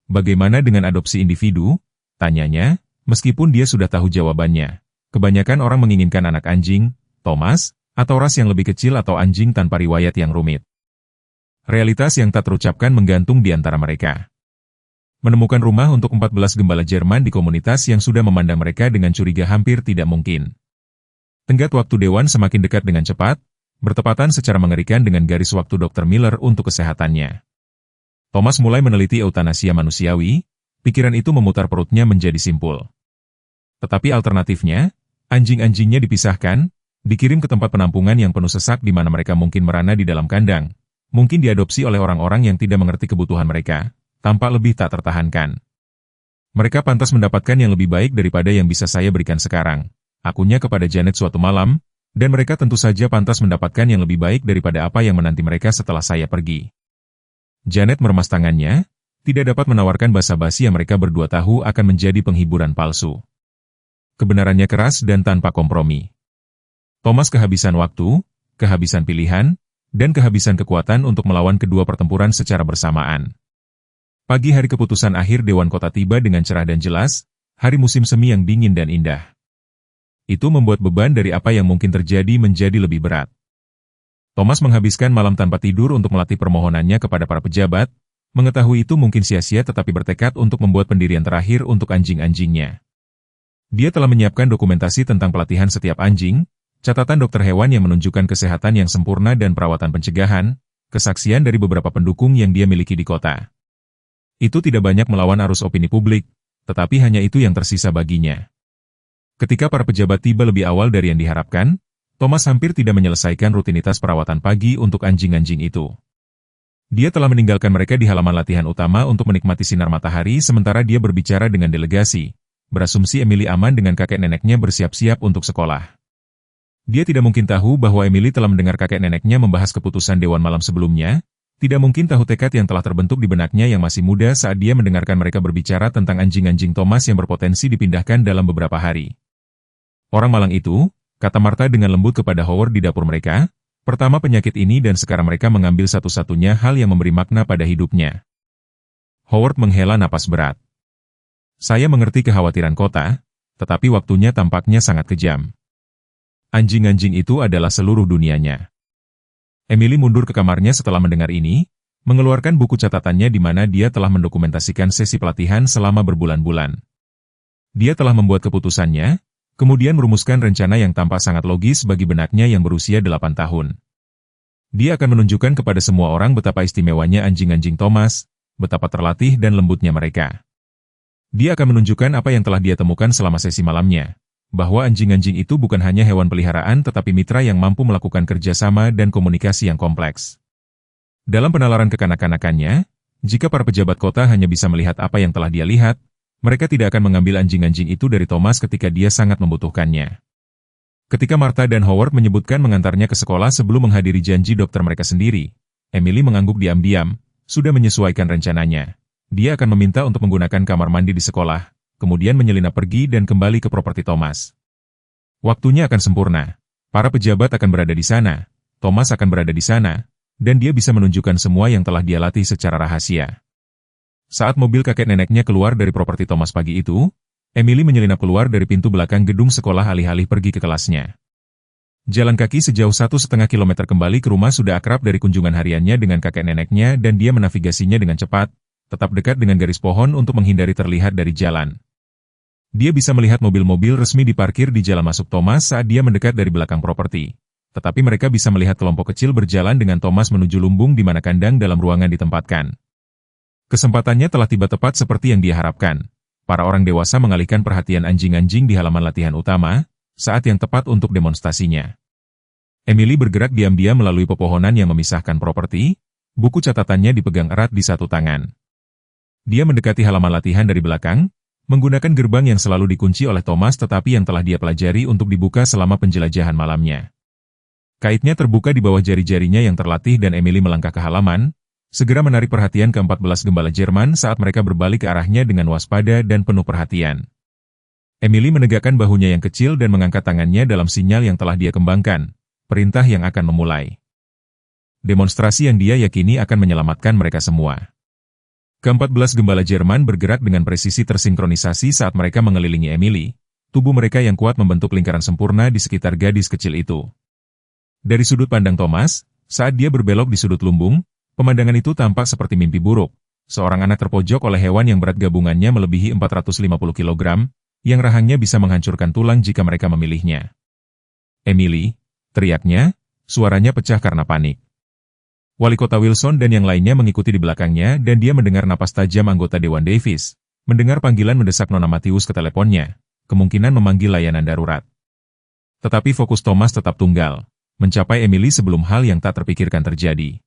Bagaimana dengan adopsi individu? Tanyanya, meskipun dia sudah tahu jawabannya. Kebanyakan orang menginginkan anak anjing, Thomas, atau ras yang lebih kecil atau anjing tanpa riwayat yang rumit. Realitas yang tak terucapkan menggantung di antara mereka. Menemukan rumah untuk 14 gembala Jerman di komunitas yang sudah memandang mereka dengan curiga hampir tidak mungkin. Tenggat waktu Dewan semakin dekat dengan cepat, bertepatan secara mengerikan dengan garis waktu Dr. Miller untuk kesehatannya. Thomas mulai meneliti eutanasia manusiawi, pikiran itu memutar perutnya menjadi simpul. Tetapi alternatifnya, anjing-anjingnya dipisahkan, dikirim ke tempat penampungan yang penuh sesak di mana mereka mungkin merana di dalam kandang, mungkin diadopsi oleh orang-orang yang tidak mengerti kebutuhan mereka, tampak lebih tak tertahankan. Mereka pantas mendapatkan yang lebih baik daripada yang bisa saya berikan sekarang, akunya kepada Janet suatu malam, dan mereka tentu saja pantas mendapatkan yang lebih baik daripada apa yang menanti mereka setelah saya pergi. Janet meremas tangannya, tidak dapat menawarkan basa-basi yang mereka berdua tahu akan menjadi penghiburan palsu. Kebenarannya keras dan tanpa kompromi. Thomas kehabisan waktu, kehabisan pilihan, dan kehabisan kekuatan untuk melawan kedua pertempuran secara bersamaan. Pagi hari keputusan akhir Dewan Kota tiba dengan cerah dan jelas, hari musim semi yang dingin dan indah. Itu membuat beban dari apa yang mungkin terjadi menjadi lebih berat. Thomas menghabiskan malam tanpa tidur untuk melatih permohonannya kepada para pejabat, mengetahui itu mungkin sia-sia tetapi bertekad untuk membuat pendirian terakhir untuk anjing-anjingnya. Dia telah menyiapkan dokumentasi tentang pelatihan setiap anjing, catatan dokter hewan yang menunjukkan kesehatan yang sempurna dan perawatan pencegahan, kesaksian dari beberapa pendukung yang dia miliki di kota. Itu tidak banyak melawan arus opini publik, tetapi hanya itu yang tersisa baginya. Ketika para pejabat tiba lebih awal dari yang diharapkan, Thomas hampir tidak menyelesaikan rutinitas perawatan pagi untuk anjing-anjing itu. Dia telah meninggalkan mereka di halaman latihan utama untuk menikmati sinar matahari sementara dia berbicara dengan delegasi, berasumsi Emily aman dengan kakek neneknya bersiap-siap untuk sekolah. Dia tidak mungkin tahu bahwa Emily telah mendengar kakek neneknya membahas keputusan Dewan malam sebelumnya, Tidak mungkin tahu tekad yang telah terbentuk di benaknya yang masih muda saat dia mendengarkan mereka berbicara tentang anjing-anjing Thomas yang berpotensi dipindahkan dalam beberapa hari. Orang malang itu, kata Martha dengan lembut kepada Howard di dapur mereka, pertama penyakit ini dan sekarang mereka mengambil satu-satunya hal yang memberi makna pada hidupnya. Howard menghela napas berat. Saya mengerti kekhawatiran kota, tetapi waktunya tampaknya sangat kejam. Anjing-anjing itu adalah seluruh dunianya. Emily mundur ke kamarnya setelah mendengar ini, mengeluarkan buku catatannya di mana dia telah mendokumentasikan sesi pelatihan selama berbulan-bulan. Dia telah membuat keputusannya, kemudian merumuskan rencana yang tampak sangat logis bagi benaknya yang berusia 8 tahun. Dia akan menunjukkan kepada semua orang betapa istimewanya anjing-anjing Thomas, betapa terlatih dan lembutnya mereka. Dia akan menunjukkan apa yang telah dia temukan selama sesi malamnya, bahwa anjing-anjing itu bukan hanya hewan peliharaan tetapi mitra yang mampu melakukan kerjasama dan komunikasi yang kompleks. Dalam penalaran kekanak-kanakannya, jika para pejabat kota hanya bisa melihat apa yang telah dia lihat, mereka tidak akan mengambil anjing-anjing itu dari Thomas ketika dia sangat membutuhkannya. Ketika Martha dan Howard menyebutkan mengantarnya ke sekolah sebelum menghadiri janji dokter mereka sendiri, Emily mengangguk diam-diam, sudah menyesuaikan rencananya. Dia akan meminta untuk menggunakan kamar mandi di sekolah, kemudian menyelinap pergi dan kembali ke properti Thomas. Waktunya akan sempurna. Para pejabat akan berada di sana, Thomas akan berada di sana, dan dia bisa menunjukkan semua yang telah dia latih secara rahasia. Saat mobil kakek neneknya keluar dari properti Thomas pagi itu, Emily menyelinap keluar dari pintu belakang gedung sekolah alih-alih pergi ke kelasnya. Jalan kaki sejauh 1,5 kilometer kembali ke rumah sudah akrab dari kunjungan hariannya dengan kakek neneknya dan dia menavigasinya dengan cepat, tetap dekat dengan garis pohon untuk menghindari terlihat dari jalan. Dia bisa melihat mobil-mobil resmi diparkir di jalan masuk Thomas saat dia mendekat dari belakang properti. Tetapi mereka bisa melihat kelompok kecil berjalan dengan Thomas menuju lumbung di mana kandang dalam ruangan ditempatkan. Kesempatannya telah tiba tepat seperti yang dia harapkan. Para orang dewasa mengalihkan perhatian anjing-anjing di halaman latihan utama, saat yang tepat untuk demonstrasinya. Emily bergerak diam-diam melalui pepohonan yang memisahkan properti, buku catatannya dipegang erat di satu tangan. Dia mendekati halaman latihan dari belakang, menggunakan gerbang yang selalu dikunci oleh Thomas tetapi yang telah dia pelajari untuk dibuka selama penjelajahan malamnya. Kaitnya terbuka di bawah jari-jarinya yang terlatih dan Emily melangkah ke halaman, segera menarik perhatian ke-14 gembala Jerman saat mereka berbalik ke arahnya dengan waspada dan penuh perhatian. Emily menegakkan bahunya yang kecil dan mengangkat tangannya dalam sinyal yang telah dia kembangkan, perintah yang akan memulai. Demonstrasi yang dia yakini akan menyelamatkan mereka semua. Ke-14 gembala Jerman bergerak dengan presisi tersinkronisasi saat mereka mengelilingi Emily, tubuh mereka yang kuat membentuk lingkaran sempurna di sekitar gadis kecil itu. Dari sudut pandang Thomas, saat dia berbelok di sudut lumbung, pemandangan itu tampak seperti mimpi buruk. Seorang anak terpojok oleh hewan yang berat gabungannya melebihi 450 kg, yang rahangnya bisa menghancurkan tulang jika mereka memilihnya. Emily, teriaknya, suaranya pecah karena panik. Wali Kota Wilson dan yang lainnya mengikuti di belakangnya dan dia mendengar napas tajam anggota Dewan Davis, mendengar panggilan mendesak Nona Matthews ke teleponnya, kemungkinan memanggil layanan darurat. Tetapi fokus Thomas tetap tunggal, mencapai Emily sebelum hal yang tak terpikirkan terjadi.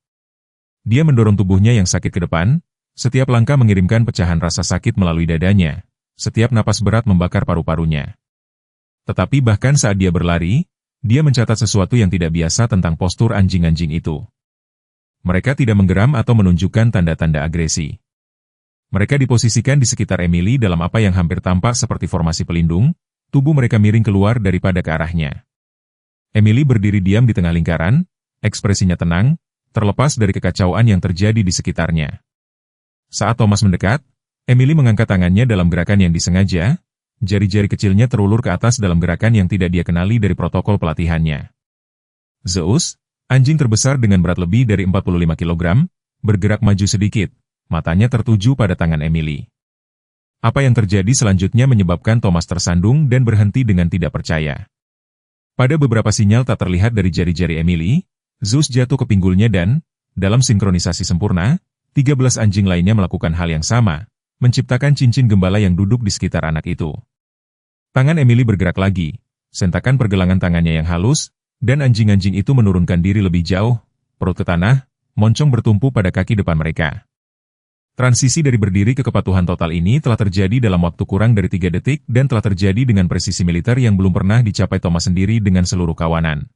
Dia mendorong tubuhnya yang sakit ke depan, setiap langkah mengirimkan pecahan rasa sakit melalui dadanya, setiap napas berat membakar paru-parunya. Tetapi bahkan saat dia berlari, dia mencatat sesuatu yang tidak biasa tentang postur anjing-anjing itu. Mereka tidak menggeram atau menunjukkan tanda-tanda agresi. Mereka diposisikan di sekitar Emily dalam apa yang hampir tampak seperti formasi pelindung, tubuh mereka miring keluar daripada ke arahnya. Emily berdiri diam di tengah lingkaran, ekspresinya tenang, terlepas dari kekacauan yang terjadi di sekitarnya. Saat Thomas mendekat, Emily mengangkat tangannya dalam gerakan yang disengaja, jari-jari kecilnya terulur ke atas dalam gerakan yang tidak dia kenali dari protokol pelatihannya. Zeus, anjing terbesar dengan berat lebih dari 45 kg, bergerak maju sedikit, matanya tertuju pada tangan Emily. Apa yang terjadi selanjutnya menyebabkan Thomas tersandung dan berhenti dengan tidak percaya. Pada beberapa sinyal tak terlihat dari jari-jari Emily, Zeus jatuh ke pinggulnya dan, dalam sinkronisasi sempurna, 13 anjing lainnya melakukan hal yang sama, menciptakan cincin gembala yang duduk di sekitar anak itu. Tangan Emily bergerak lagi, sentakan pergelangan tangannya yang halus, dan anjing-anjing itu menurunkan diri lebih jauh, perut ke tanah, moncong bertumpu pada kaki depan mereka. Transisi dari berdiri ke kepatuhan total ini telah terjadi dalam waktu kurang dari 3 detik dan telah terjadi dengan presisi militer yang belum pernah dicapai Thomas sendiri dengan seluruh kawanan.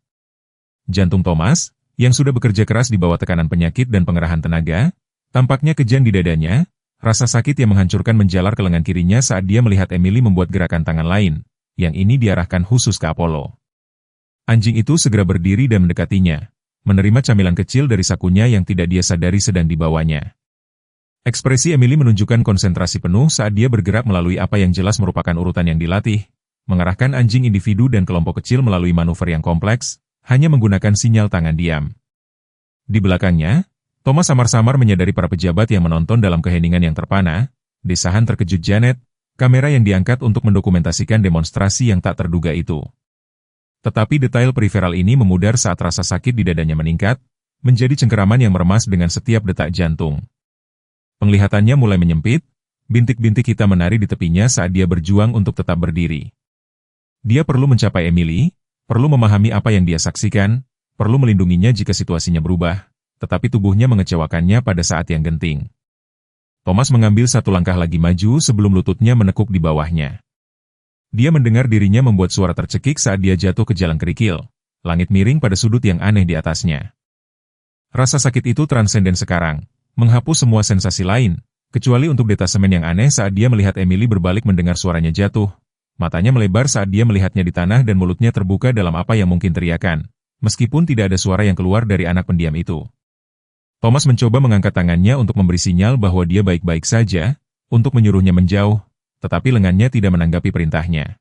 Jantung Thomas, yang sudah bekerja keras di bawah tekanan penyakit dan pengerahan tenaga, tampaknya kejang di dadanya, rasa sakit yang menghancurkan menjalar ke lengan kirinya saat dia melihat Emily membuat gerakan tangan lain, yang ini diarahkan khusus ke Apollo. Anjing itu segera berdiri dan mendekatinya, menerima camilan kecil dari sakunya yang tidak dia sadari sedang dibawanya. Ekspresi Emily menunjukkan konsentrasi penuh saat dia bergerak melalui apa yang jelas merupakan urutan yang dilatih, mengarahkan anjing individu dan kelompok kecil melalui manuver yang kompleks, hanya menggunakan sinyal tangan diam. Di belakangnya, Thomas samar-samar menyadari para pejabat yang menonton dalam keheningan yang terpana. Desahan terkejut Janet, kamera yang diangkat untuk mendokumentasikan demonstrasi yang tak terduga itu. Tetapi detail periferal ini memudar saat rasa sakit di dadanya meningkat, menjadi cengkeraman yang meremas dengan setiap detak jantung. Penglihatannya mulai menyempit, bintik-bintik hitam menari di tepinya saat dia berjuang untuk tetap berdiri. Dia perlu mencapai Emily, perlu memahami apa yang dia saksikan, perlu melindunginya jika situasinya berubah, tetapi tubuhnya mengecewakannya pada saat yang genting. Thomas mengambil satu langkah lagi maju sebelum lututnya menekuk di bawahnya. Dia mendengar dirinya membuat suara tercekik saat dia jatuh ke jalan kerikil, langit miring pada sudut yang aneh di atasnya. Rasa sakit itu transenden sekarang, menghapus semua sensasi lain, kecuali untuk detasemen yang aneh saat dia melihat Emily berbalik mendengar suaranya jatuh. Matanya melebar saat dia melihatnya di tanah dan mulutnya terbuka dalam apa yang mungkin teriakan, meskipun tidak ada suara yang keluar dari anak pendiam itu. Thomas mencoba mengangkat tangannya untuk memberi sinyal bahwa dia baik-baik saja, untuk menyuruhnya menjauh, tetapi lengannya tidak menanggapi perintahnya.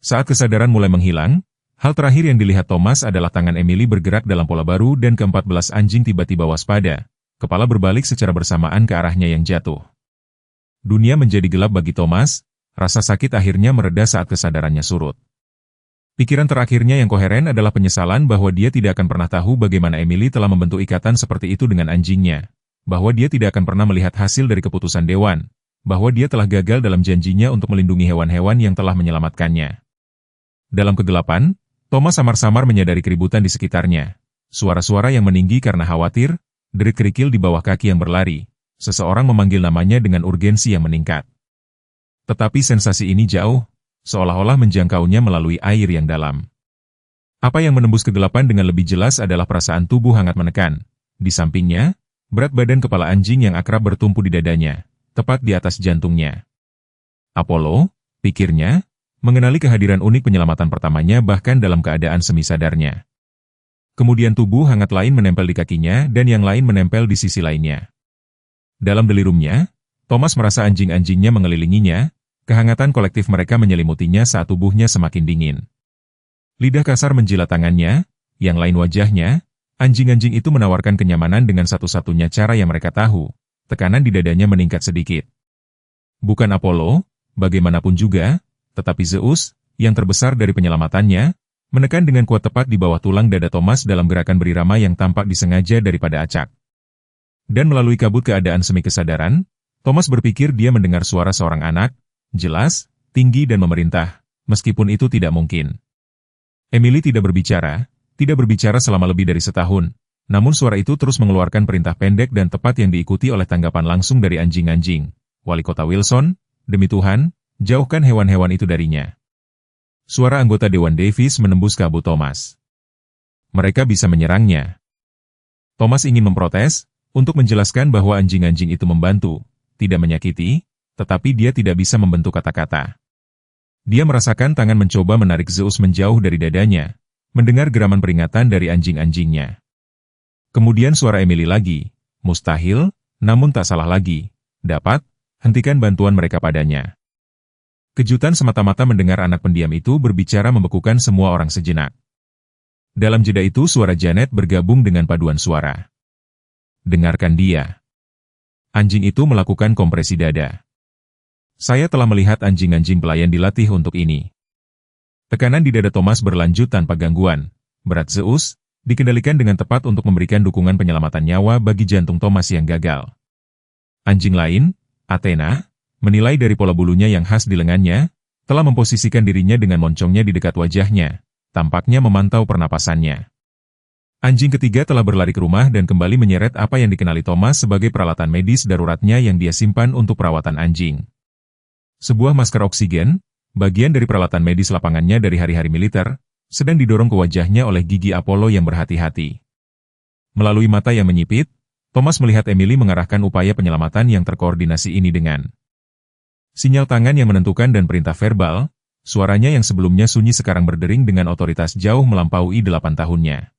Saat kesadaran mulai menghilang, hal terakhir yang dilihat Thomas adalah tangan Emily bergerak dalam pola baru dan ke-14 anjing tiba-tiba waspada. Kepala berbalik secara bersamaan ke arahnya yang jatuh. Dunia menjadi gelap bagi Thomas, rasa sakit akhirnya mereda saat kesadarannya surut. Pikiran terakhirnya yang koheren adalah penyesalan bahwa dia tidak akan pernah tahu bagaimana Emily telah membentuk ikatan seperti itu dengan anjingnya, bahwa dia tidak akan pernah melihat hasil dari keputusan Dewan, bahwa dia telah gagal dalam janjinya untuk melindungi hewan-hewan yang telah menyelamatkannya. Dalam kegelapan, Thomas samar-samar menyadari keributan di sekitarnya, suara-suara yang meninggi karena khawatir, derit kerikil di bawah kaki yang berlari, seseorang memanggil namanya dengan urgensi yang meningkat. Tetapi sensasi ini jauh, seolah-olah menjangkaunya melalui air yang dalam. Apa yang menembus kegelapan dengan lebih jelas adalah perasaan tubuh hangat menekan. Di sampingnya, berat badan kepala anjing yang akrab bertumpu di dadanya, tepat di atas jantungnya. Apollo, pikirnya, mengenali kehadiran unik penyelamatan pertamanya bahkan dalam keadaan semi sadarnya. Kemudian tubuh hangat lain menempel di kakinya dan yang lain menempel di sisi lainnya. Dalam delirumnya, Thomas merasa anjing-anjingnya mengelilinginya, kehangatan kolektif mereka menyelimutinya saat tubuhnya semakin dingin. Lidah kasar menjilat tangannya, yang lain wajahnya, anjing-anjing itu menawarkan kenyamanan dengan satu-satunya cara yang mereka tahu, tekanan di dadanya meningkat sedikit. Bukan Apollo, bagaimanapun juga, tetapi Zeus, yang terbesar dari penyelamatannya, menekan dengan kuat tepat di bawah tulang dada Thomas dalam gerakan berirama yang tampak disengaja daripada acak. Dan melalui kabut keadaan semi kesadaran, Thomas berpikir dia mendengar suara seorang anak, jelas, tinggi dan memerintah, meskipun itu tidak mungkin. Emily tidak berbicara selama lebih dari setahun, namun suara itu terus mengeluarkan perintah pendek dan tepat yang diikuti oleh tanggapan langsung dari anjing-anjing. Wali Kota Wilson, demi Tuhan, jauhkan hewan-hewan itu darinya. Suara anggota Dewan Davis menembus kabut Thomas. Mereka bisa menyerangnya. Thomas ingin memprotes, untuk menjelaskan bahwa anjing-anjing itu membantu, tidak menyakiti, tetapi dia tidak bisa membentuk kata-kata. Dia merasakan tangan mencoba menarik Zeus menjauh dari dadanya, mendengar geraman peringatan dari anjing-anjingnya. Kemudian suara Emily lagi, mustahil, namun tak salah lagi, dapat, hentikan bantuan mereka padanya. Kejutan semata-mata mendengar anak pendiam itu berbicara membekukan semua orang sejenak. Dalam jeda itu suara Janet bergabung dengan paduan suara. Dengarkan dia. Anjing itu melakukan kompresi dada. Saya telah melihat anjing-anjing pelayan dilatih untuk ini. Tekanan di dada Thomas berlanjut tanpa gangguan. Berat Zeus, dikendalikan dengan tepat untuk memberikan dukungan penyelamatan nyawa bagi jantung Thomas yang gagal. Anjing lain, Athena, menilai dari pola bulunya yang khas di lengannya, telah memposisikan dirinya dengan moncongnya di dekat wajahnya, tampaknya memantau pernapasannya. Anjing ketiga telah berlari ke rumah dan kembali menyeret apa yang dikenali Thomas sebagai peralatan medis daruratnya yang dia simpan untuk perawatan anjing. Sebuah masker oksigen, bagian dari peralatan medis lapangannya dari hari-hari militer, sedang didorong ke wajahnya oleh gigi Apollo yang berhati-hati. Melalui mata yang menyipit, Thomas melihat Emily mengarahkan upaya penyelamatan yang terkoordinasi ini dengan sinyal tangan yang menentukan dan perintah verbal. Suaranya yang sebelumnya sunyi sekarang berdering dengan otoritas jauh melampaui 8 tahunnya.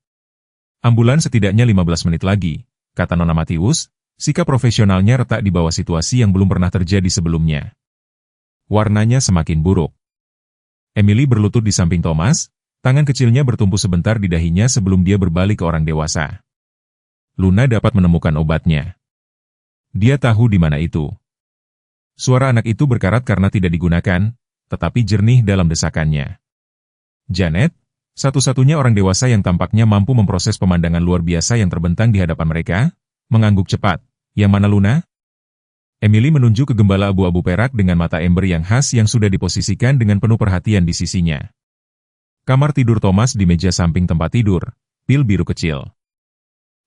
Ambulans setidaknya 15 menit lagi, kata Nona Matius, sikap profesionalnya retak di bawah situasi yang belum pernah terjadi sebelumnya. Warnanya semakin buruk. Emily berlutut di samping Thomas, tangan kecilnya bertumpu sebentar di dahinya sebelum dia berbalik ke orang dewasa. Luna dapat menemukan obatnya. Dia tahu di mana itu. Suara anak itu berkarat karena tidak digunakan, tetapi jernih dalam desakannya. Janet, satu-satunya orang dewasa yang tampaknya mampu memproses pemandangan luar biasa yang terbentang di hadapan mereka, mengangguk cepat. Yang mana Luna? Emily menunjuk ke gembala abu-abu perak dengan mata ember yang khas yang sudah diposisikan dengan penuh perhatian di sisinya. Kamar tidur Thomas di meja samping tempat tidur, pil biru kecil.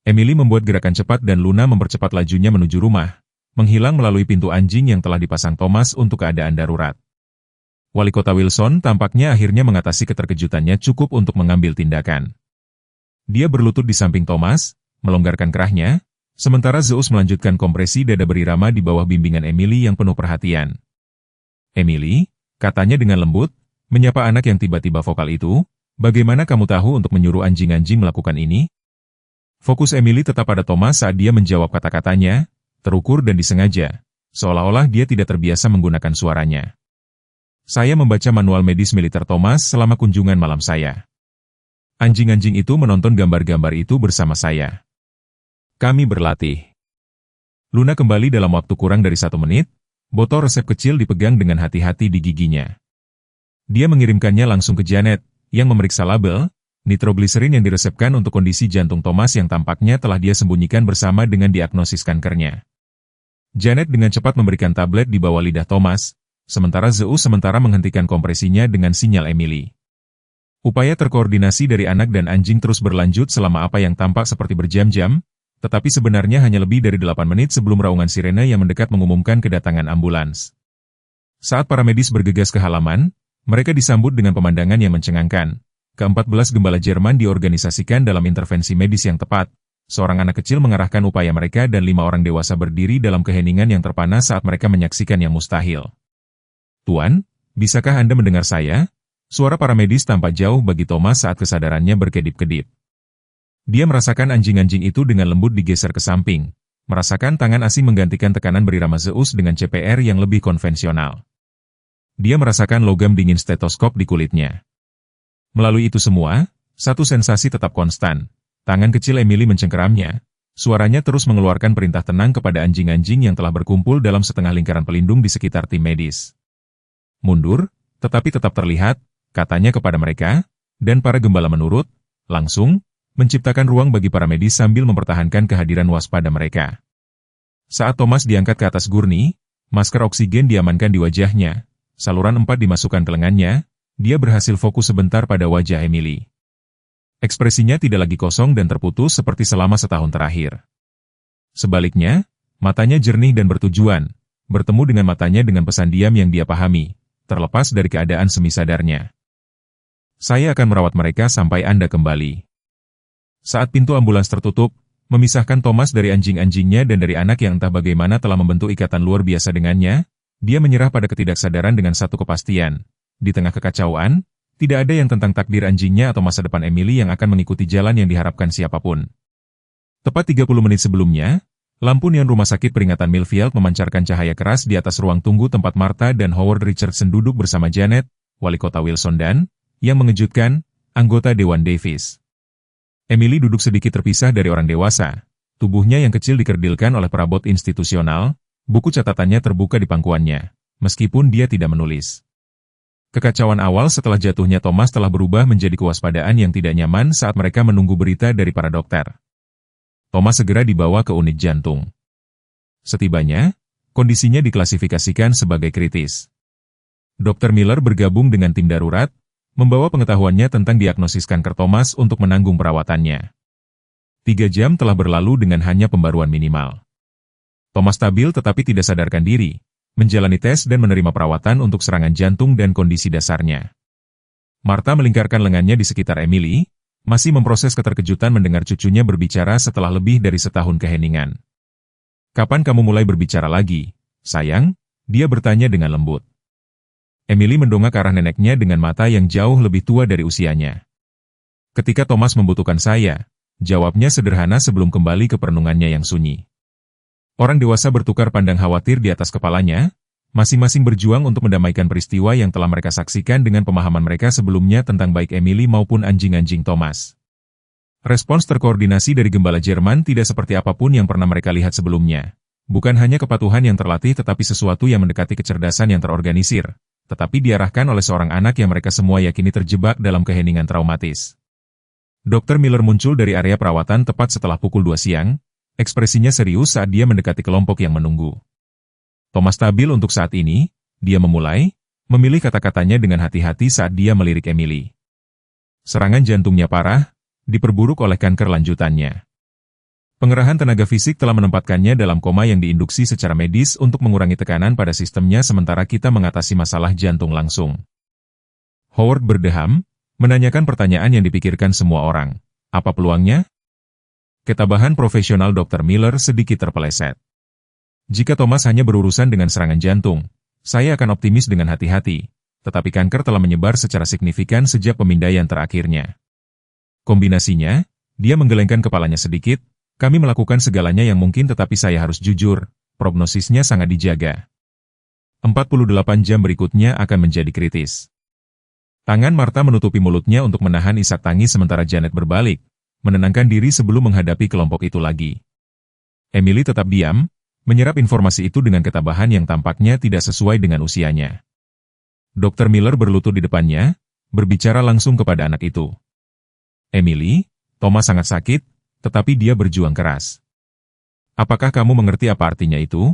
Emily membuat gerakan cepat dan Luna mempercepat lajunya menuju rumah, menghilang melalui pintu anjing yang telah dipasang Thomas untuk keadaan darurat. Wali Kota Wilson tampaknya akhirnya mengatasi keterkejutannya cukup untuk mengambil tindakan. Dia berlutut di samping Thomas, melonggarkan kerahnya, sementara Zeus melanjutkan kompresi dada berirama di bawah bimbingan Emily yang penuh perhatian. Emily, katanya dengan lembut, menyapa anak yang tiba-tiba vokal itu, bagaimana kamu tahu untuk menyuruh anjing-anjing melakukan ini? Fokus Emily tetap pada Thomas saat dia menjawab kata-katanya, terukur dan disengaja, seolah-olah dia tidak terbiasa menggunakan suaranya. Saya membaca manual medis militer Thomas selama kunjungan malam saya. Anjing-anjing itu menonton gambar-gambar itu bersama saya. Kami berlatih. Luna kembali dalam waktu kurang dari 1 menit, botol resep kecil dipegang dengan hati-hati di giginya. Dia mengirimkannya langsung ke Janet, yang memeriksa label, nitrogliserin yang diresepkan untuk kondisi jantung Thomas yang tampaknya telah dia sembunyikan bersama dengan diagnosis kankernya. Janet dengan cepat memberikan tablet di bawah lidah Thomas, sementara Zeus menghentikan kompresinya dengan sinyal Emily. Upaya terkoordinasi dari anak dan anjing terus berlanjut selama apa yang tampak seperti berjam-jam, tetapi sebenarnya hanya lebih dari 8 menit sebelum raungan sirene yang mendekat mengumumkan kedatangan ambulans. Saat para medis bergegas ke halaman, mereka disambut dengan pemandangan yang mencengangkan. Ke-14 gembala Jerman diorganisasikan dalam intervensi medis yang tepat. Seorang anak kecil mengarahkan upaya mereka dan 5 orang dewasa berdiri dalam keheningan yang terpana saat mereka menyaksikan yang mustahil. Tuan, bisakah Anda mendengar saya? Suara para medis tampak jauh bagi Thomas saat kesadarannya berkedip-kedip. Dia merasakan anjing-anjing itu dengan lembut digeser ke samping, merasakan tangan asing menggantikan tekanan berirama Zeus dengan CPR yang lebih konvensional. Dia merasakan logam dingin stetoskop di kulitnya. Melalui itu semua, satu sensasi tetap konstan. Tangan kecil Emily mencengkeramnya. Suaranya terus mengeluarkan perintah tenang kepada anjing-anjing yang telah berkumpul dalam setengah lingkaran pelindung di sekitar tim medis. Mundur, tetapi tetap terlihat, katanya kepada mereka, dan para gembala menurut, langsung, menciptakan ruang bagi para medis sambil mempertahankan kehadiran waspada mereka. Saat Thomas diangkat ke atas gurney, masker oksigen diamankan di wajahnya, saluran 4 dimasukkan ke lengannya. Dia berhasil fokus sebentar pada wajah Emily. Ekspresinya tidak lagi kosong dan terputus seperti selama setahun terakhir. Sebaliknya, matanya jernih dan bertujuan, bertemu dengan matanya dengan pesan diam yang dia pahami, terlepas dari keadaan semisadarnya. Saya akan merawat mereka sampai Anda kembali. Saat pintu ambulans tertutup, memisahkan Thomas dari anjing-anjingnya dan dari anak yang entah bagaimana telah membentuk ikatan luar biasa dengannya, dia menyerah pada ketidaksadaran dengan satu kepastian. Di tengah kekacauan, tidak ada yang tentang takdir anjingnya atau masa depan Emily yang akan mengikuti jalan yang diharapkan siapapun. Tepat 30 menit sebelumnya, lampu neon rumah sakit peringatan Millfield memancarkan cahaya keras di atas ruang tunggu tempat Martha dan Howard Richardson duduk bersama Janet, wali kota Wilson dan, yang mengejutkan, anggota Dewan Davis. Emily duduk sedikit terpisah dari orang dewasa, tubuhnya yang kecil dikerdilkan oleh perabot institusional, buku catatannya terbuka di pangkuannya, meskipun dia tidak menulis. Kekacauan awal setelah jatuhnya Thomas telah berubah menjadi kewaspadaan yang tidak nyaman saat mereka menunggu berita dari para dokter. Thomas segera dibawa ke unit jantung. Setibanya, kondisinya diklasifikasikan sebagai kritis. Dr. Miller bergabung dengan tim darurat, membawa pengetahuannya tentang diagnosis kanker Thomas untuk menanggung perawatannya. 3 jam telah berlalu dengan hanya pembaruan minimal. Thomas stabil tetapi tidak sadarkan diri, menjalani tes dan menerima perawatan untuk serangan jantung dan kondisi dasarnya. Martha melingkarkan lengannya di sekitar Emily, masih memproses keterkejutan mendengar cucunya berbicara setelah lebih dari setahun keheningan. "Kapan kamu mulai berbicara lagi, sayang?" dia bertanya dengan lembut. Emily mendongak ke arah neneknya dengan mata yang jauh lebih tua dari usianya. "Ketika Thomas membutuhkan saya," jawabnya sederhana sebelum kembali ke perenungannya yang sunyi. Orang dewasa bertukar pandang khawatir di atas kepalanya, masing-masing berjuang untuk mendamaikan peristiwa yang telah mereka saksikan dengan pemahaman mereka sebelumnya tentang baik Emily maupun anjing-anjing Thomas. Respons terkoordinasi dari gembala Jerman tidak seperti apapun yang pernah mereka lihat sebelumnya. Bukan hanya kepatuhan yang terlatih tetapi sesuatu yang mendekati kecerdasan yang terorganisir, tetapi diarahkan oleh seorang anak yang mereka semua yakini terjebak dalam keheningan traumatis. Dr. Miller muncul dari area perawatan tepat setelah pukul 2 siang, ekspresinya serius saat dia mendekati kelompok yang menunggu. Thomas stabil untuk saat ini, dia memilih kata-katanya dengan hati-hati saat dia melirik Emily. Serangan jantungnya parah, diperburuk oleh kanker lanjutannya. Pengerahan tenaga fisik telah menempatkannya dalam koma yang diinduksi secara medis untuk mengurangi tekanan pada sistemnya sementara kita mengatasi masalah jantung langsung. Howard berdeham, menanyakan pertanyaan yang dipikirkan semua orang. Apa peluangnya? Ketabahan profesional Dr. Miller sedikit terpeleset. Jika Thomas hanya berurusan dengan serangan jantung, saya akan optimis dengan hati-hati, tetapi kanker telah menyebar secara signifikan sejak pemindaian terakhirnya. Kombinasinya, dia menggelengkan kepalanya sedikit, kami melakukan segalanya yang mungkin tetapi saya harus jujur, prognosisnya sangat dijaga. 48 jam berikutnya akan menjadi kritis. Tangan Martha menutupi mulutnya untuk menahan isak tangis sementara Janet berbalik, menenangkan diri sebelum menghadapi kelompok itu lagi. Emily tetap diam, menyerap informasi itu dengan ketabahan yang tampaknya tidak sesuai dengan usianya. Dr. Miller berlutut di depannya, berbicara langsung kepada anak itu. "Emily, Thomas sangat sakit, tetapi dia berjuang keras. Apakah kamu mengerti apa artinya itu?"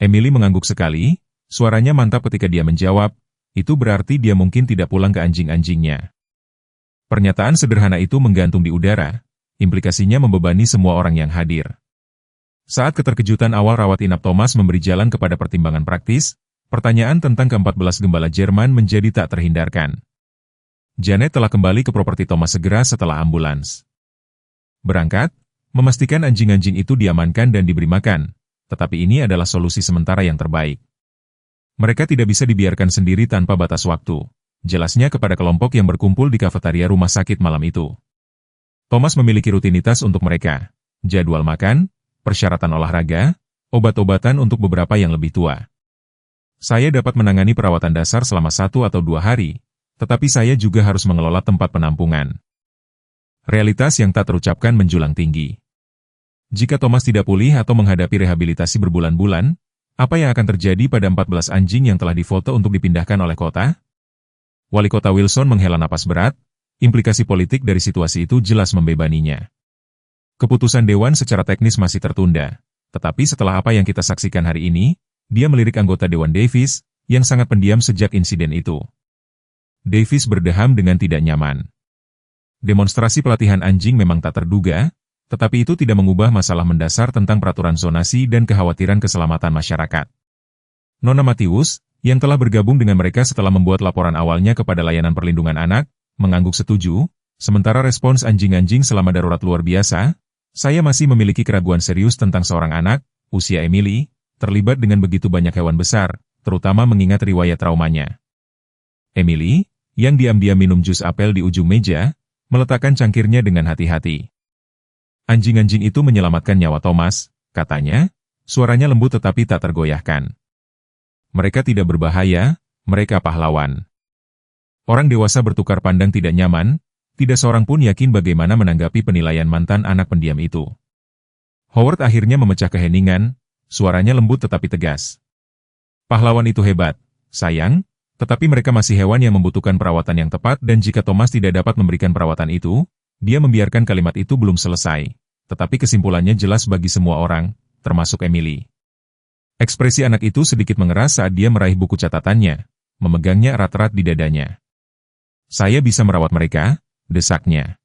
Emily mengangguk sekali, suaranya mantap ketika dia menjawab, "Itu berarti dia mungkin tidak pulang ke anjing-anjingnya." Pernyataan sederhana itu menggantung di udara, implikasinya membebani semua orang yang hadir. Saat keterkejutan awal rawat inap Thomas memberi jalan kepada pertimbangan praktis, pertanyaan tentang ke-14 gembala Jerman menjadi tak terhindarkan. Janet telah kembali ke properti Thomas segera setelah ambulans berangkat, memastikan anjing-anjing itu diamankan dan diberi makan, tetapi ini adalah solusi sementara yang terbaik. Mereka tidak bisa dibiarkan sendiri tanpa batas waktu, jelasnya kepada kelompok yang berkumpul di kafetaria rumah sakit malam itu. Thomas memiliki rutinitas untuk mereka, jadwal makan, persyaratan olahraga, obat-obatan untuk beberapa yang lebih tua. Saya dapat menangani perawatan dasar selama 1 atau 2 hari, tetapi saya juga harus mengelola tempat penampungan. Realitas yang tak terucapkan menjulang tinggi. Jika Thomas tidak pulih atau menghadapi rehabilitasi berbulan-bulan, apa yang akan terjadi pada 14 anjing yang telah difoto untuk dipindahkan oleh kota? Wali Kota Wilson menghela napas berat, implikasi politik dari situasi itu jelas membebaninya. Keputusan Dewan secara teknis masih tertunda, tetapi setelah apa yang kita saksikan hari ini, dia melirik anggota Dewan Davis, yang sangat pendiam sejak insiden itu. Davis berdeham dengan tidak nyaman. Demonstrasi pelatihan anjing memang tak terduga, tetapi itu tidak mengubah masalah mendasar tentang peraturan zonasi dan kekhawatiran keselamatan masyarakat. Nona Matius, yang telah bergabung dengan mereka setelah membuat laporan awalnya kepada Layanan Perlindungan Anak, mengangguk setuju, sementara respons anjing-anjing selama darurat luar biasa, saya masih memiliki keraguan serius tentang seorang anak, usia Emily, terlibat dengan begitu banyak hewan besar, terutama mengingat riwayat traumanya. Emily, yang diam-diam minum jus apel di ujung meja, meletakkan cangkirnya dengan hati-hati. Anjing-anjing itu menyelamatkan nyawa Thomas, katanya, suaranya lembut tetapi tak tergoyahkan. Mereka tidak berbahaya, mereka pahlawan. Orang dewasa bertukar pandang tidak nyaman, tidak seorang pun yakin bagaimana menanggapi penilaian mantan anak pendiam itu. Howard akhirnya memecah keheningan, suaranya lembut tetapi tegas. Pahlawan itu hebat, sayang, tetapi mereka masih hewan yang membutuhkan perawatan yang tepat dan jika Thomas tidak dapat memberikan perawatan itu, dia membiarkan kalimat itu belum selesai. Tetapi kesimpulannya jelas bagi semua orang, termasuk Emily. Ekspresi anak itu sedikit mengeras saat dia meraih buku catatannya, memegangnya erat-erat di dadanya. Saya bisa merawat mereka, desaknya.